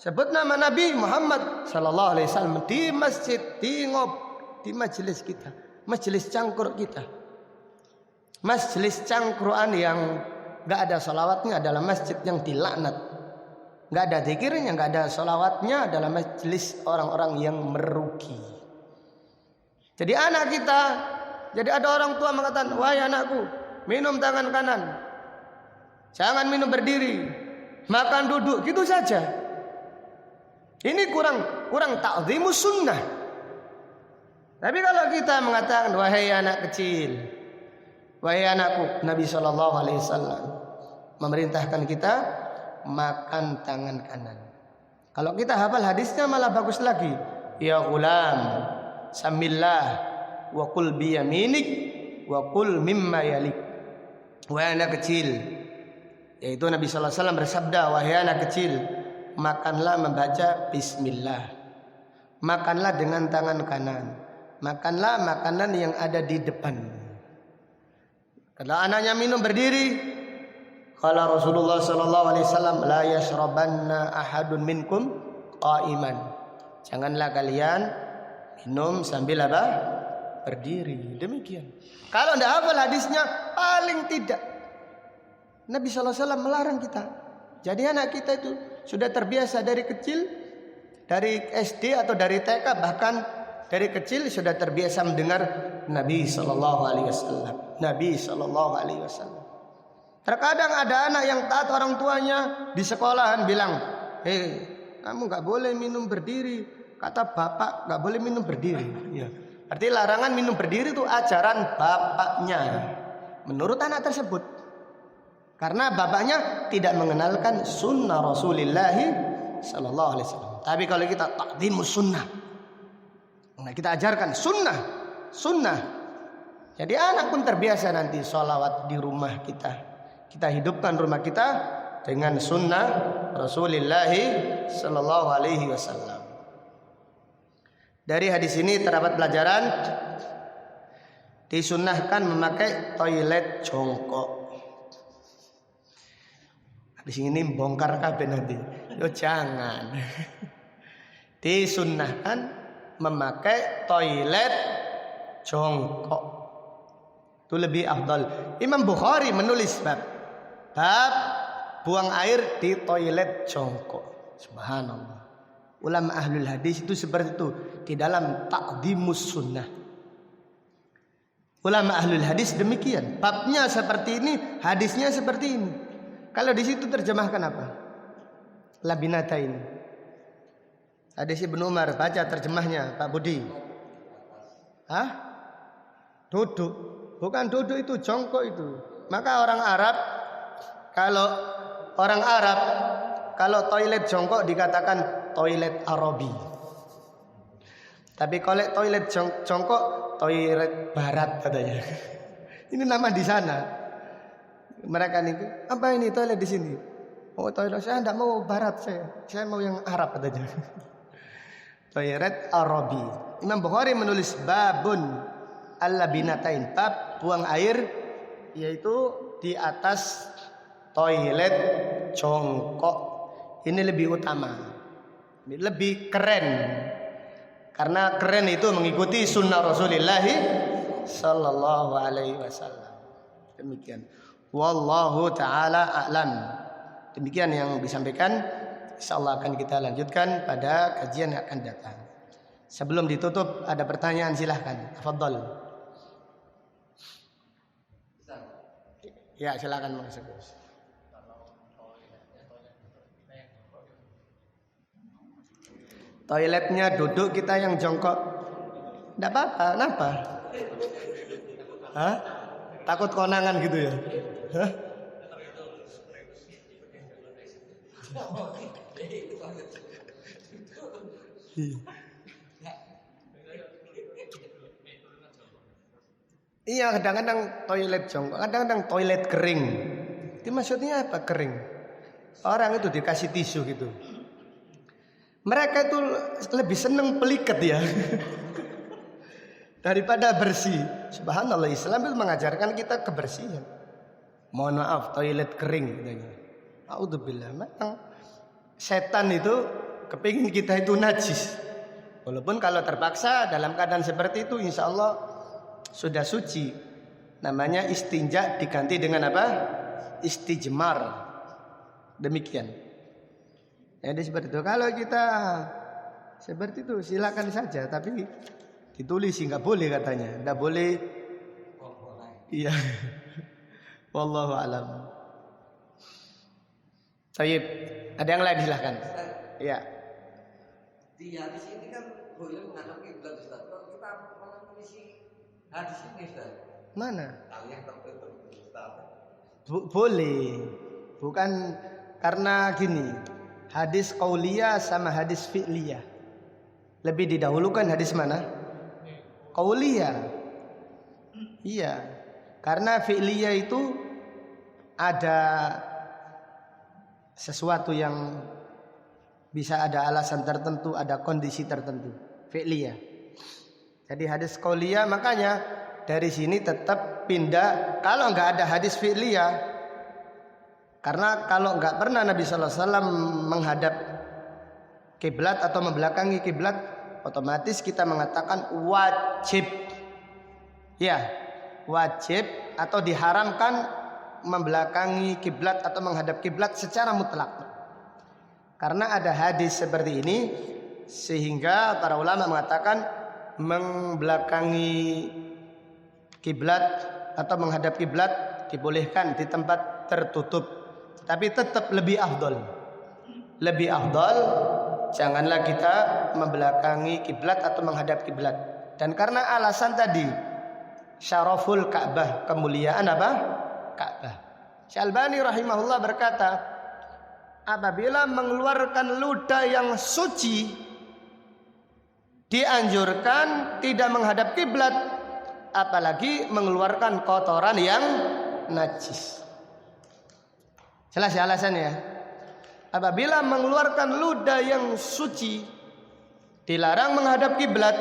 A: Sebut nama Nabi Muhammad sallallahu alaihi wasallam di masjid, di majelis kita, majelis cangkur kita. Majelis cangkruan yang enggak ada salawatnya adalah masjid yang dilaknat. Enggak ada zikirnya, enggak ada salawatnya adalah majelis orang-orang yang merugi. Jadi anak kita, jadi ada orang tua mengatakan, wahai anakku, minum tangan kanan, jangan minum berdiri, makan duduk, gitu saja. Ini kurang ta'zimus sunnah. Tapi kalau kita mengatakan, wahai anak kecil, wahai anakku, Nabi SAW memerintahkan kita makan tangan kanan. Kalau kita hafal hadisnya malah bagus lagi. Ya ghulam, samillah wa kul biyaminik wa kul mimma yalik. Wahai anak kecil, yaitu Nabi SAW bersabda, wahai anak kecil, makanlah membaca bismillah, makanlah dengan tangan kanan, makanlah makanan yang ada di depan. Kalau anaknya minum berdiri, kala Rasulullah SAW, la yashrabanna ahadun minkum qa'iman. Janganlah kalian minum sambil apa? Berdiri. Demikian. Kalau tidak hafal hadisnya, paling tidak Nabi SAW melarang kita. Jadi anak kita itu sudah terbiasa dari kecil, dari SD atau dari TK, bahkan dari kecil sudah terbiasa mendengar Nabi SAW. Nabi SAW. Terkadang ada anak yang taat orang tuanya di sekolahan bilang, kamu nggak boleh minum berdiri. Kata bapak nggak boleh minum berdiri. Ya. Arti larangan minum berdiri itu ajaran bapaknya. Menurut anak tersebut. Karena bapaknya tidak mengenalkan sunnah Rasulullah sallallahu alaihi wasallam. Tapi kalau kita takdimus sunnah, nah kita ajarkan sunnah. Jadi anak pun terbiasa nanti sholawat di rumah kita. Kita hidupkan rumah kita dengan sunnah Rasulullah sallallahu alaihi wasallam. Dari hadis ini terdapat pelajaran disunnahkan memakai toilet jongkok. Hadis ini bongkar kabeh nanti. Yo jangan. Disunnahkan memakai toilet jongkok. Itu lebih afdal. Imam Bukhari menulis bab buang air di toilet jongkok. Subhanallah. Ulama ahlul hadis itu seperti itu di dalam takdimus sunnah. Ulama ahlul hadis demikian. Babnya seperti ini, hadisnya seperti ini. Kalau di situ terjemahkan apa? Labinata ini. Hadis Ibnu Umar, baca terjemahnya Pak Budi. Hah? Duduk. Bukan duduk, itu jongkok itu. Maka orang Arab, kalau toilet jongkok dikatakan toilet Arabi. Tapi kalau toilet jongkok, toilet Barat katanya. Ini nama di sana. Mereka nih, apa ini toilet di sini? Oh toilet, saya tidak mau Barat, saya mau yang Arab katanya. Toilet Arabi. Imam Bukhari menulis babun al-labinatain, bab buang air, yaitu di atas toilet jongkok. Ini lebih utama, ini lebih keren, karena keren itu mengikuti sunnah Rasulullah sallallahu alaihi wasallam. Demikian. Wallahu taala a'lam. Demikian yang disampaikan. Insyaallah akan kita lanjutkan pada kajian yang akan datang. Sebelum ditutup ada pertanyaan, silahkan. Tafadhol. Ya, silakan Mas. Toiletnya duduk, kita yang jongkok. Tidak apa-apa, kenapa? Hah? Takut konangan gitu ya? Hah? Iya, kadang-kadang toilet jongkok, kadang-kadang toilet kering. Itu maksudnya apa kering? Orang itu dikasih tisu gitu. Mereka itu lebih senang pelikat ya daripada bersih. Subhanallah, Islam itu mengajarkan kita kebersihan. Mohon maaf, toilet kering katanya. A'udzubillah. Memang setan itu kepingin kita itu najis. Walaupun kalau terpaksa dalam keadaan seperti itu, insya Allah sudah suci. Namanya istinja diganti dengan apa? Istijmar. Demikian. Jadi seperti itu. Kalau kita seperti itu silakan saja, tapi ditulis nggak boleh katanya, nggak boleh. Iya. Wallahu alam. Tayyib. Ada yang lain silahkan. Iya.
B: Di hadis ini kan boleh menghadap kiblat Ustaz. Kalau kita mengisi hadis ini Ustaz.
A: Mana?
B: Yang tertutup Ustaz.
A: Boleh. Bukan karena gini. Hadis qauliyah sama hadis fi'liyah. Lebih didahulukan hadis mana? Qauliyah. Iya. Karena fi'liyah itu ada sesuatu yang bisa ada alasan tertentu, ada kondisi tertentu. Fi'liyah. Jadi hadis qauliyah, makanya dari sini tetap pindah kalau enggak ada hadis fi'liyah. Karena kalau enggak pernah Nabi sallallahu alaihi wasallam menghadap kiblat atau membelakangi kiblat, otomatis kita mengatakan wajib. Ya, wajib atau diharamkan membelakangi kiblat atau menghadap kiblat secara mutlak. Karena ada hadis seperti ini, sehingga para ulama mengatakan membelakangi kiblat atau menghadap kiblat dibolehkan di tempat tertutup, tapi tetap lebih afdol. Lebih afdol janganlah kita membelakangi kiblat atau menghadap kiblat. Dan karena alasan tadi, syaraful Ka'bah, kemuliaan apa? Ka'bah. Syalbani rahimahullah berkata, apabila mengeluarkan ludah yang suci, dianjurkan tidak menghadap kiblat, apalagi mengeluarkan kotoran yang najis. Jelas ya alasannya. Apabila mengeluarkan ludah yang suci, dilarang menghadap kiblat,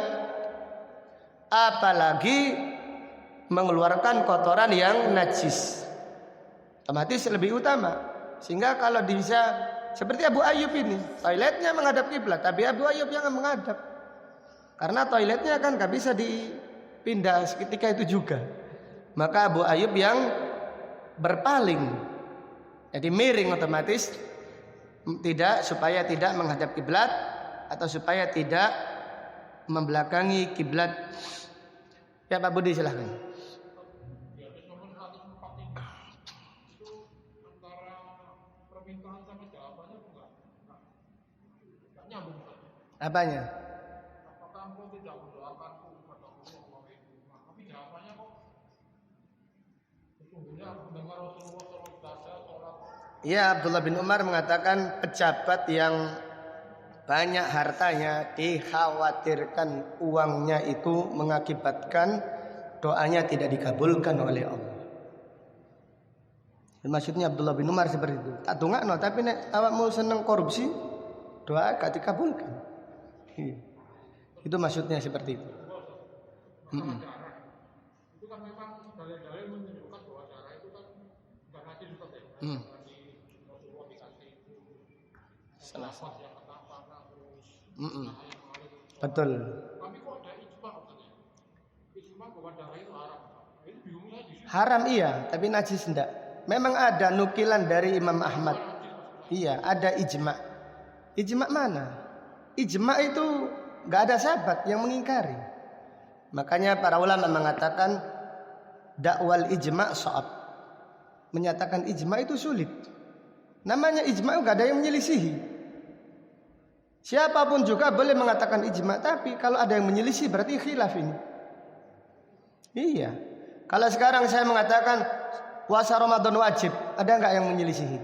A: apalagi mengeluarkan kotoran yang najis. Otomatis lebih utama. Sehingga kalau bisa seperti Abu Ayyub ini, toiletnya menghadap kiblat, tapi Abu Ayyub yang menghadap. Karena toiletnya kan gak bisa dipindah seketika itu juga. Maka Abu Ayyub yang berpaling, jadi miring otomatis, tidak, supaya tidak menghadap kiblat atau supaya tidak membelakangi kiblat. Ya Pak Budi silahkan. Apanya? Ya, Abdullah bin Umar mengatakan pejabat yang banyak hartanya dikhawatirkan uangnya itu mengakibatkan doanya tidak dikabulkan oleh Allah. Maksudnya Abdullah bin Umar seperti itu. Tak dongakno tapi nek awakmu seneng korupsi, doa gak dikabulkan. Itu maksudnya seperti itu. Itu kan memang dalil-dalil menunjukkan bahwa darah itu kan bukan najis juga ya. Selasa. Betul. Tapi kok ada ijma katanya? Ijma bahwa darah itu haram. Itu bingungnya di sini. Haram iya, tapi najis enggak. Memang ada nukilan dari Imam Ahmad. Iya, ada ijma. Ijma mana? Ijma itu enggak ada sahabat yang mengingkari. Makanya para ulama mengatakan dakwal ijma' sha'ab. Menyatakan ijma' itu sulit. Namanya ijma' enggak ada yang menyelisihi. Siapapun juga boleh mengatakan ijma', tapi kalau ada yang menyelisih berarti khilaf ini. Iya. Kalau sekarang saya mengatakan puasa Ramadan wajib, ada enggak yang menyelisihi?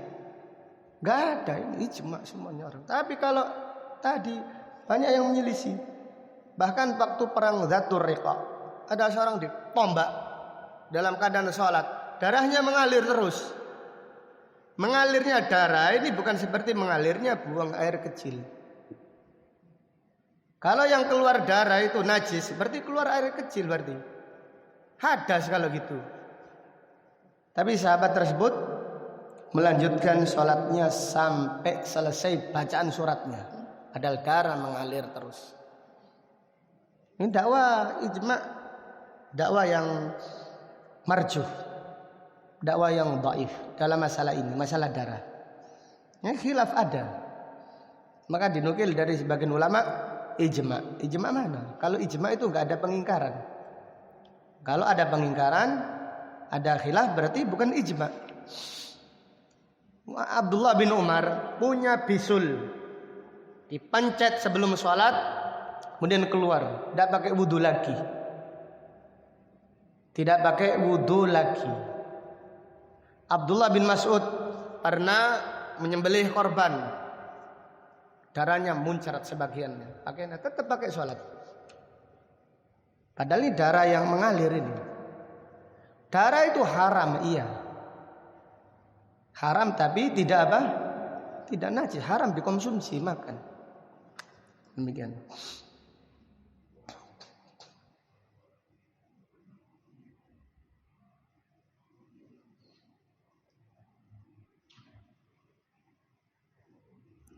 A: Enggak ada, ini ijma' semuanya orang. Tapi kalau tadi banyak yang menyelisih. Bahkan waktu perang Dzatur Riqa, ada seorang ditombak dalam keadaan sholat, darahnya mengalir terus. Mengalirnya darah ini bukan seperti mengalirnya buang air kecil. Kalau yang keluar darah itu najis, berarti keluar air kecil berarti. Hadas kalau gitu. Tapi sahabat tersebut melanjutkan sholatnya sampai selesai bacaan suratnya. Padahal darah mengalir terus. Ini dakwah ijma', dakwah yang marjuh, dakwah yang dhaif dalam masalah ini, masalah darah. Ini khilaf ada. Maka dinukil dari sebagian ulama ijma'. Ijma' mana? Kalau ijma' itu enggak ada pengingkaran. Kalau ada pengingkaran, ada khilaf berarti bukan ijma'. Abdullah bin Umar punya bisul, dipencet sebelum sholat, kemudian keluar, tidak pakai wudu lagi. Tidak pakai wudu lagi. Abdullah bin Mas'ud pernah menyembelih korban, darahnya muncrat sebagiannya, pakainya tetap pakai sholat. Padahal ini darah yang mengalir ini. Darah itu haram, iya. Haram tapi tidak apa? Tidak najis, haram dikonsumsi, makan. Demikian.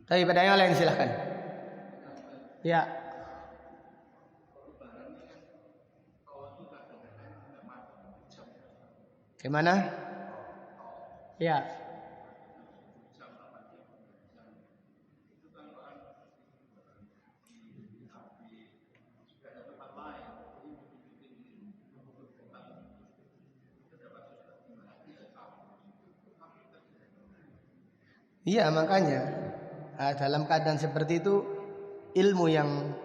A: Tapi pada yang lain silahkan. Ya. Gimana? Ya. Iya, makanya dalam keadaan seperti itu ilmu yang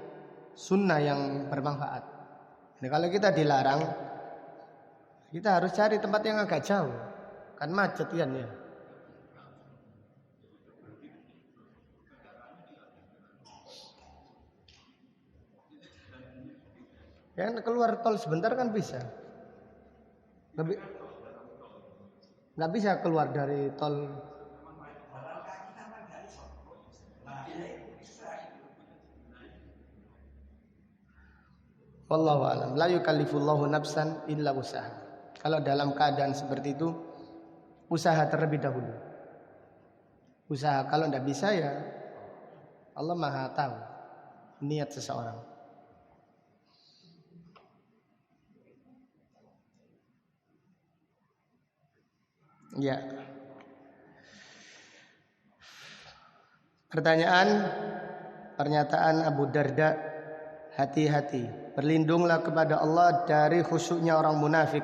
A: sunnah yang bermanfaat. Nah, kalau kita dilarang, kita harus cari tempat yang agak jauh, kan macet kan ya. Kan keluar tol sebentar kan bisa. Nggak bisa keluar dari tol. Wallahu a'lam. La yukallifullahu nafsan illa usaha. Kalau dalam keadaan seperti itu, usaha terlebih dahulu. Usaha, kalau tidak bisa ya Allah Maha tahu niat seseorang. Ya. Pernyataan Abu Darda, hati-hati, berlindunglah kepada Allah dari khusyuknya orang munafik.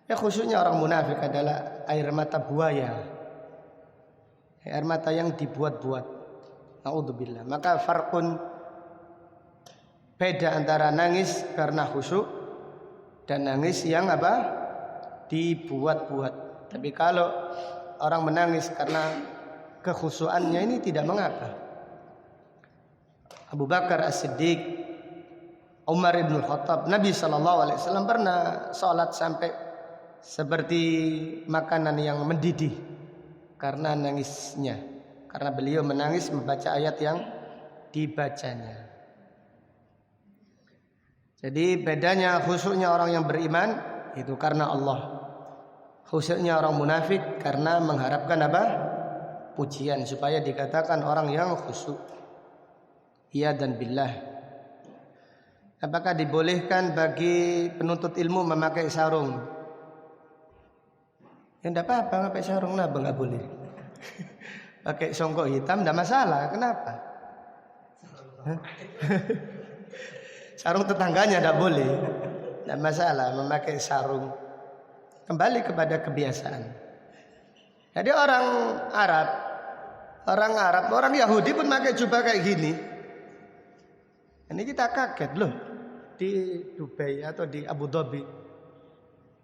A: Ya, khusyuknya orang munafik adalah air mata buaya, air mata yang dibuat-buat. Naudzubillah. Maka farqun, beda antara nangis karena khusyuk dan nangis yang apa? Dibuat-buat. Tapi kalau orang menangis karena kekhusyuannya, ini tidak mengapa. Abu Bakar As-Siddiq, Umar ibn Khattab, Nabi SAW pernah sholat sampai seperti makanan yang mendidih karena nangisnya, karena beliau menangis membaca ayat yang dibacanya. Jadi bedanya khusyuknya orang yang beriman itu karena Allah, khusyuknya orang munafik karena mengharapkan apa? Pujian, supaya dikatakan orang yang khusyuk. Iya dan billah. Apakah dibolehkan bagi penuntut ilmu memakai sarung? Ya tidak apa-apa, pakai sarung lah, nggak boleh. Pakai songkok hitam tidak masalah. Kenapa? Sarung tetangganya tidak boleh, tidak masalah memakai sarung. Kembali kepada kebiasaan. Jadi orang Arab, orang Yahudi pun pakai jubah kayak gini. Ini kita kaget loh, di Dubai atau di Abu Dhabi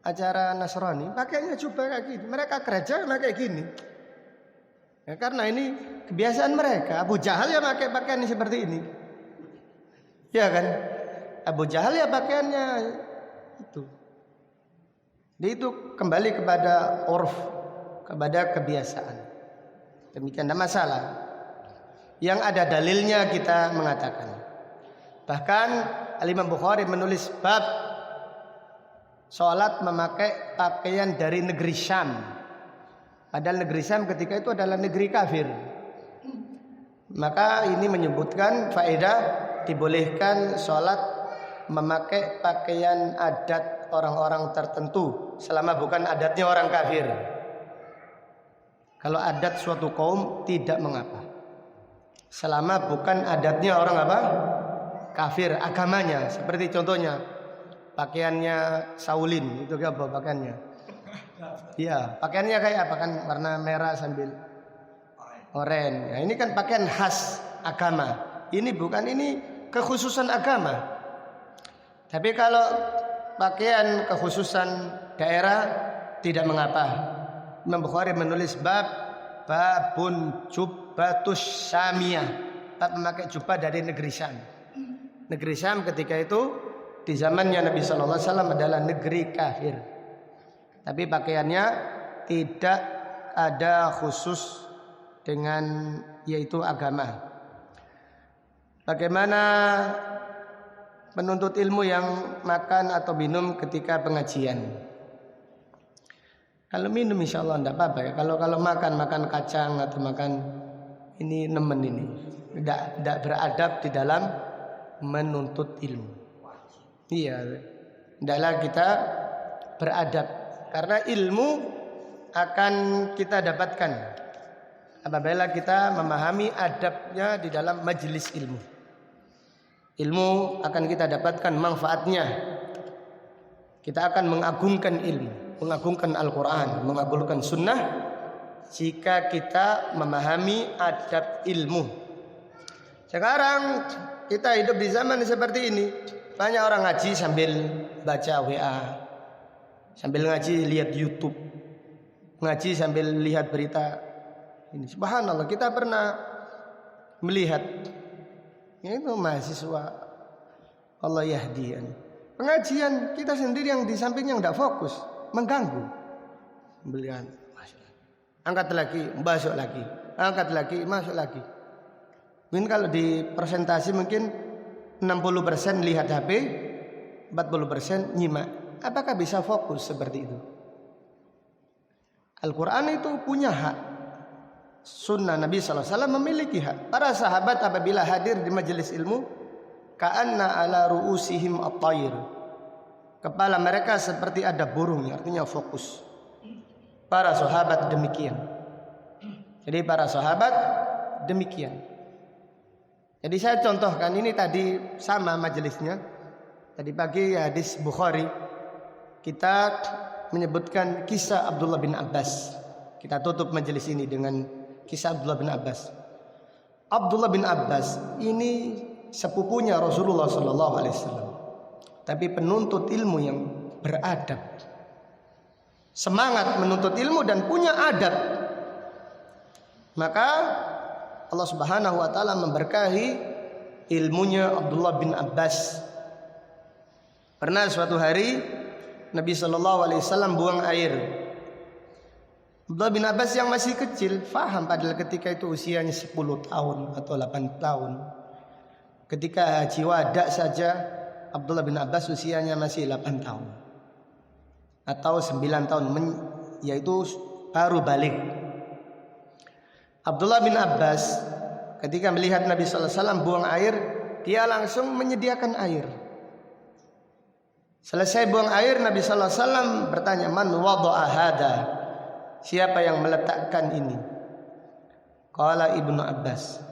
A: acara Nasrani pakainya jubah kayak gini. Mereka gereja pakai gini. Ya, karena ini kebiasaan mereka. Abu Jahal ya pakai pakaian seperti ini. Ya kan? Abu Jahal ya pakaiannya itu. Jadi itu kembali kepada urf, kepada kebiasaan. Demikian, tidak masalah. Yang ada dalilnya kita mengatakan. Bahkan Al-Imam Bukhari menulis bab sholat memakai pakaian dari negeri Syam. Padahal negeri Syam ketika itu adalah negeri kafir. Maka ini menyebutkan faedah dibolehkan sholat memakai pakaian adat orang-orang tertentu selama bukan adatnya orang kafir. Kalau adat suatu kaum tidak mengapa, selama bukan adatnya orang apa? Kafir, agamanya. Seperti contohnya pakaiannya Saulin, itu apa pakaiannya? Iya, pakaiannya kayak apa kan, warna merah sambil oranye. Nah, ini kan pakaian khas agama. Ini bukan, ini kekhususan agama. Tapi kalau pakaian kekhususan daerah tidak mengapa. Imam Bukhari menulis babun jubbatus Syamiyah, bab memakai jubah dari negeri Syam. Negeri Syam ketika itu di zamannya Nabi sallallahu alaihi wasallam adalah negeri kafir. Tapi pakaiannya tidak ada khusus dengan yaitu agama. Bagaimana penuntut ilmu yang makan atau minum ketika pengajian? Kalau minum insya Allah tidak apa-apa ya. Kalau makan kacang atau makan ini nemen ini, tidak beradab di dalam menuntut ilmu. Iya, tidaklah kita beradab, karena ilmu akan kita dapatkan apabila kita memahami adabnya di dalam majelis ilmu. Ilmu akan kita dapatkan manfaatnya. Kita akan mengagungkan ilmu, mengagungkan Al-Quran, mengagungkan sunnah jika kita memahami adab ilmu. Sekarang kita hidup di zaman seperti ini. Banyak orang ngaji sambil baca WA, sambil ngaji lihat YouTube, ngaji sambil lihat berita. Ini subhanallah, kita pernah melihat itu mahasiswa Allah yahdi. Pengajian kita sendiri yang di sampingnya tidak fokus, mengganggu. Belian, angkat lagi, masuk lagi, angkat lagi, masuk lagi. Mungkin kalau di presentasi mungkin 60% lihat HP, 40% nyimak. Apakah bisa fokus seperti itu? Al-Quran itu punya hak. Sunnah Nabi SAW memiliki hak. Para sahabat apabila hadir di majelis ilmu, ka'anna ala ru'usihim at-tayr. Kepala mereka seperti ada burung, artinya fokus. Para sahabat demikian. Jadi para sahabat demikian. Jadi saya contohkan ini tadi sama majelisnya. Tadi pagi hadis Bukhari kita menyebutkan kisah Abdullah bin Abbas. Kita tutup majelis ini dengan kisah Abdullah bin Abbas. Abdullah bin Abbas ini sepupunya Rasulullah SAW, tapi penuntut ilmu yang beradab, semangat menuntut ilmu dan punya adab. Maka Allah Subhanahu wa taala memberkahi ilmunya Abdullah bin Abbas. Pernah suatu hari Nabi SAW buang air. Abdullah bin Abbas yang masih kecil faham, padahal ketika itu usianya 10 tahun atau 8 tahun. Ketika haji wada saja Abdullah bin Abbas usianya masih 8 tahun atau 9 tahun, yaitu baru balik. Abdullah bin Abbas ketika melihat Nabi SAW buang air, dia langsung menyediakan air. Selesai buang air, Nabi SAW bertanya, man wada'a hada? Siapa yang meletakkan ini? Qala Ibnu Abbas.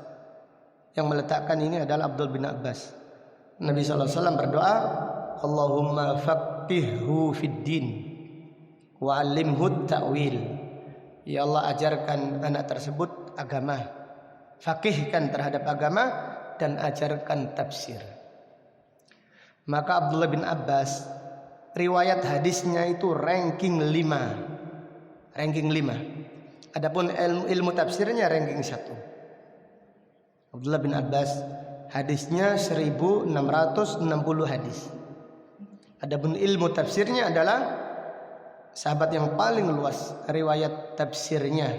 A: Yang meletakkan ini adalah Abdul bin Abbas. Nabi SAW berdoa, Allahumma faqihhu fid din wa 'allimhu ta'wil. Ya Allah, ajarkan anak tersebut agama, faqihkan terhadap agama dan ajarkan tafsir. Maka Abdullah bin Abbas riwayat hadisnya itu ranking 5. Ranking 5. Adapun ilmu tafsirnya ranking 1. Abdullah bin Abbas hadisnya 1660 hadis. Adapun ilmu tafsirnya adalah sahabat yang paling luas riwayat tafsirnya,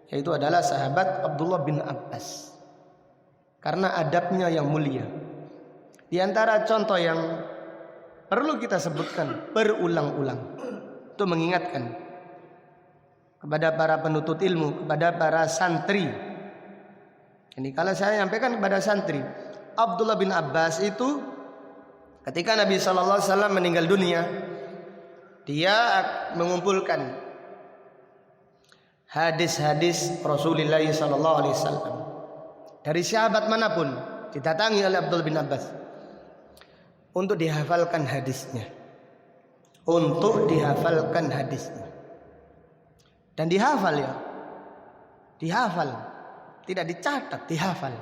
A: yaitu adalah sahabat Abdullah bin Abbas. Karena adabnya yang mulia. Di antara contoh yang perlu kita sebutkan berulang-ulang untuk mengingatkan kepada para penuntut ilmu, kepada para santri. Ini kalau saya sampaikan kepada santri, Abdullah bin Abbas itu ketika Nabi SAW meninggal dunia, dia mengumpulkan hadis-hadis Rasulullah SAW dari sahabat manapun, didatangi oleh Abdullah bin Abbas untuk dihafalkan hadisnya, untuk dihafalkan hadisnya. Dan dihafal ya, dihafal, tidak dicatat, dihafal.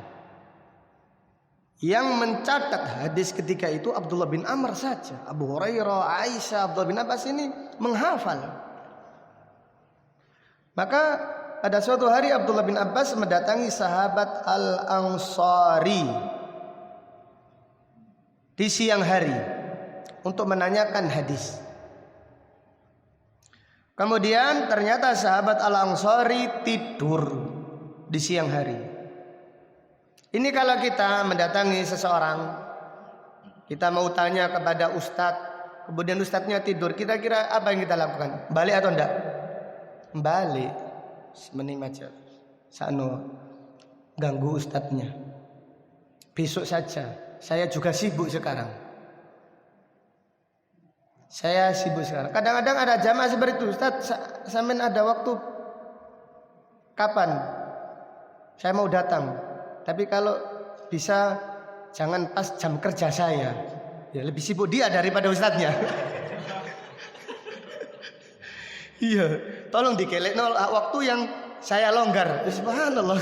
A: Yang mencatat hadis ketika itu Abdullah bin Amr saja. Abu Hurairah, Aisyah, Abdullah bin Abbas ini menghafal. Maka pada suatu hari Abdullah bin Abbas mendatangi sahabat Al-Ansari di siang hari untuk menanyakan hadis. Kemudian ternyata sahabat Al-Ansari tidur di siang hari. Ini kalau kita mendatangi seseorang, kita mau tanya kepada ustadz, kemudian ustadznya tidur, kira-kira apa yang kita lakukan? Balik atau enggak? Balik. Menim aja. Sano ganggu ustadznya. Besok saja. Saya juga sibuk sekarang. Saya sibuk sekarang. Kadang-kadang ada jamaah seperti itu. Ustaz, sampean ada waktu kapan? Saya mau datang. Tapi kalau bisa jangan pas jam kerja saya. Ya lebih sibuk dia daripada ustadznya. Iya. Tolong dikelekno waktu yang saya longgar. Subhanallah.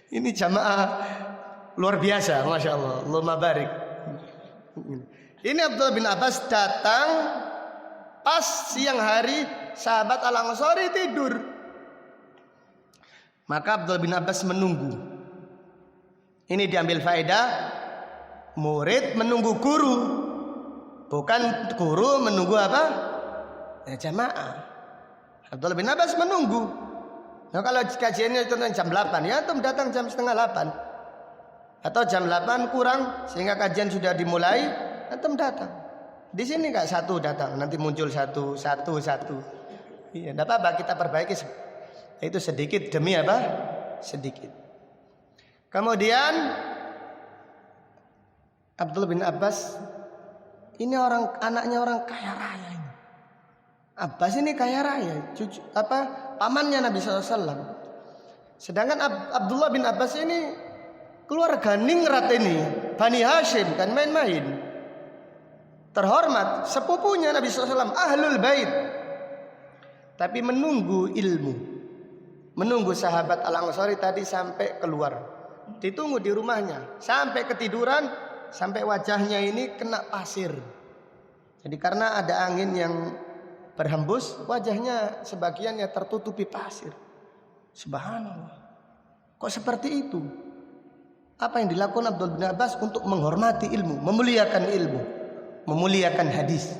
A: Ini jamaah luar biasa, masya Allah. Allahumma barik. Ini Abdullah bin Abbas datang pas siang hari, sahabat Al-Ansari tidur. Maka Abdullah bin Abbas menunggu. Ini diambil faedah, murid menunggu guru, bukan guru menunggu apa? Jamaah. Abdullah bin Abbas menunggu. Nah, kalau kajiannya itu jam 8, ya antum datang jam setengah 8. Atau jam 8 kurang sehingga kajian sudah dimulai, antum datang. Di sini enggak satu datang, nanti muncul satu. Iya, enggak apa-apa, kita perbaiki. Itu sedikit demi apa? Sedikit. Kemudian Abdullah bin Abbas ini anaknya orang kaya raya ini. Abbas ini kaya raya, pamannya Nabi SAW. Sedangkan Abdullah bin Abbas ini keluarga ningrat ini, Bani Hashim, kan main-main. Terhormat, sepupunya Nabi SAW, ahlul bait. Tapi menunggu ilmu, menunggu sahabat Al-Ansari tadi sampai keluar, ditunggu di rumahnya sampai ketiduran, sampai wajahnya ini kena pasir. Jadi karena ada angin yang berhembus, wajahnya sebagiannya tertutupi pasir. Subhanallah. Kok seperti itu? Apa yang dilakukan Abdullah bin Abbas untuk menghormati ilmu, memuliakan ilmu, memuliakan hadis.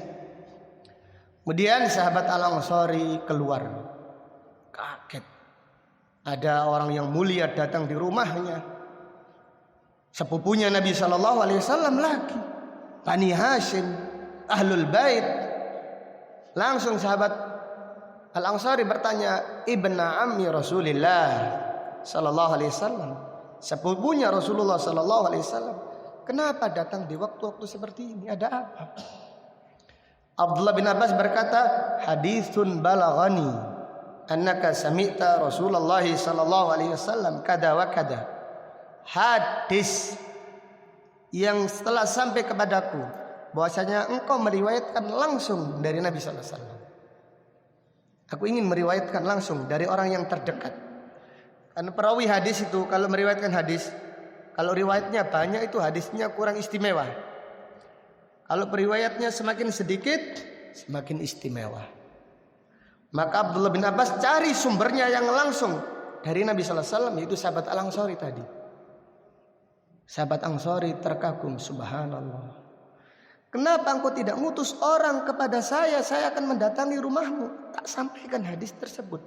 A: Kemudian sahabat Al-Ansari keluar, kaget. Ada orang yang mulia datang di rumahnya, sepupunya Nabi SAW lagi, Bani Hashim, ahlul bait. Langsung sahabat Al-Ansari bertanya, ibna ammi Rasulillah sallallahu alaihi wasallam, sepupunya Rasulullah sallallahu alaihi wasallam, kenapa datang di waktu-waktu seperti ini? Ada apa? Abdullah bin Abbas berkata, haditsun balaghani annaka sami'ta Rasulullah sallallahu alaihi wasallam kada wa kada. Hadis yang setelah sampai kepadaku bahwasanya engkau meriwayatkan langsung dari Nabi sallallahu alaihi wasallam. Aku ingin meriwayatkan langsung dari orang yang terdekat. Karena perawi hadis itu kalau meriwayatkan hadis, kalau riwayatnya banyak itu hadisnya kurang istimewa. Kalau periwayatnya semakin sedikit, semakin istimewa. Maka Abdullah bin Abbas cari sumbernya yang langsung dari Nabi sallallahu alaihi wasallam, yaitu sahabat Al-Ansari tadi. Sahabat Ansari terkagum, subhanallah. Kenapa engkau tidak ngutus orang kepada saya akan mendatangi rumahmu, tak sampaikan hadis tersebut.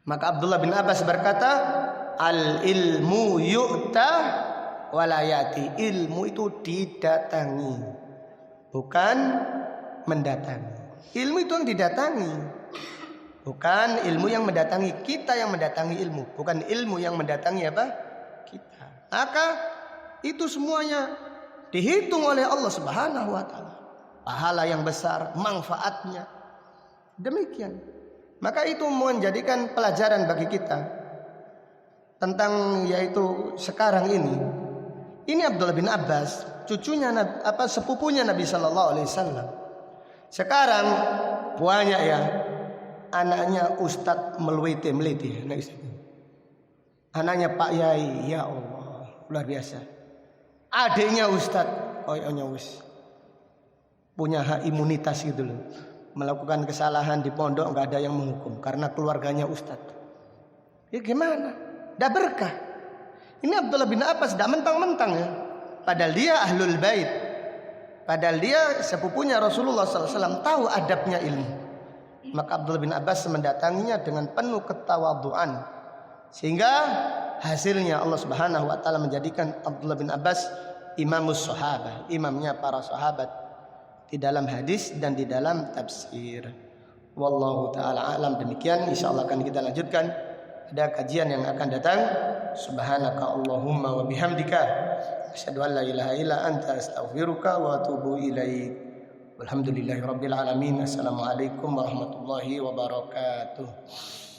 A: Maka Abdullah bin Abbas berkata, al ilmu yu'ta walayati. Ilmu itu didatangi, bukan mendatangi. Ilmu itu yang didatangi, bukan ilmu yang mendatangi. Kita yang mendatangi ilmu, bukan ilmu yang mendatangi apa? Kita. Maka itu semuanya dihitung oleh Allah Subhanahu wa taala. Pahala yang besar, manfaatnya. Demikian. Maka itu menjadikan pelajaran bagi kita tentang yaitu sekarang ini. Ini Abdullah bin Abbas, cucunya sepupunya Nabi sallallahu alaihi wasallam. Sekarang banyak ya anaknya Ustadz meliti. Anaknya Pak Yai, ya Allah, luar biasa. Adiknya Ustadz, punya hak imunitas gitu loh. Melakukan kesalahan di pondok nggak ada yang menghukum karena keluarganya Ustadz. Ya gimana? Dah berkah. Ini Abdullah bin Abbas tidak mentang-mentang ya. Padahal dia ahlul bait. Padahal dia sepupunya Rasulullah SAW, tahu adabnya ilmu. Maka Abdullah bin Abbas mendatanginya dengan penuh ketawaduan, sehingga hasilnya Allah Subhanahu wa taala menjadikan Abdullah bin Abbas imamus sahabat, imamnya para sahabat di dalam hadis dan di dalam tafsir. Wallahu taala alam. Demikian insyaallah akan kita lanjutkan pada kajian yang akan datang. Subhanaka Allahumma wa bihamdika asyhadu an la ilaha illa anta astaghfiruka wa atubu ilaik. Walhamdulillahirabbil alamin. Assalamualaikum warahmatullahi wabarakatuh.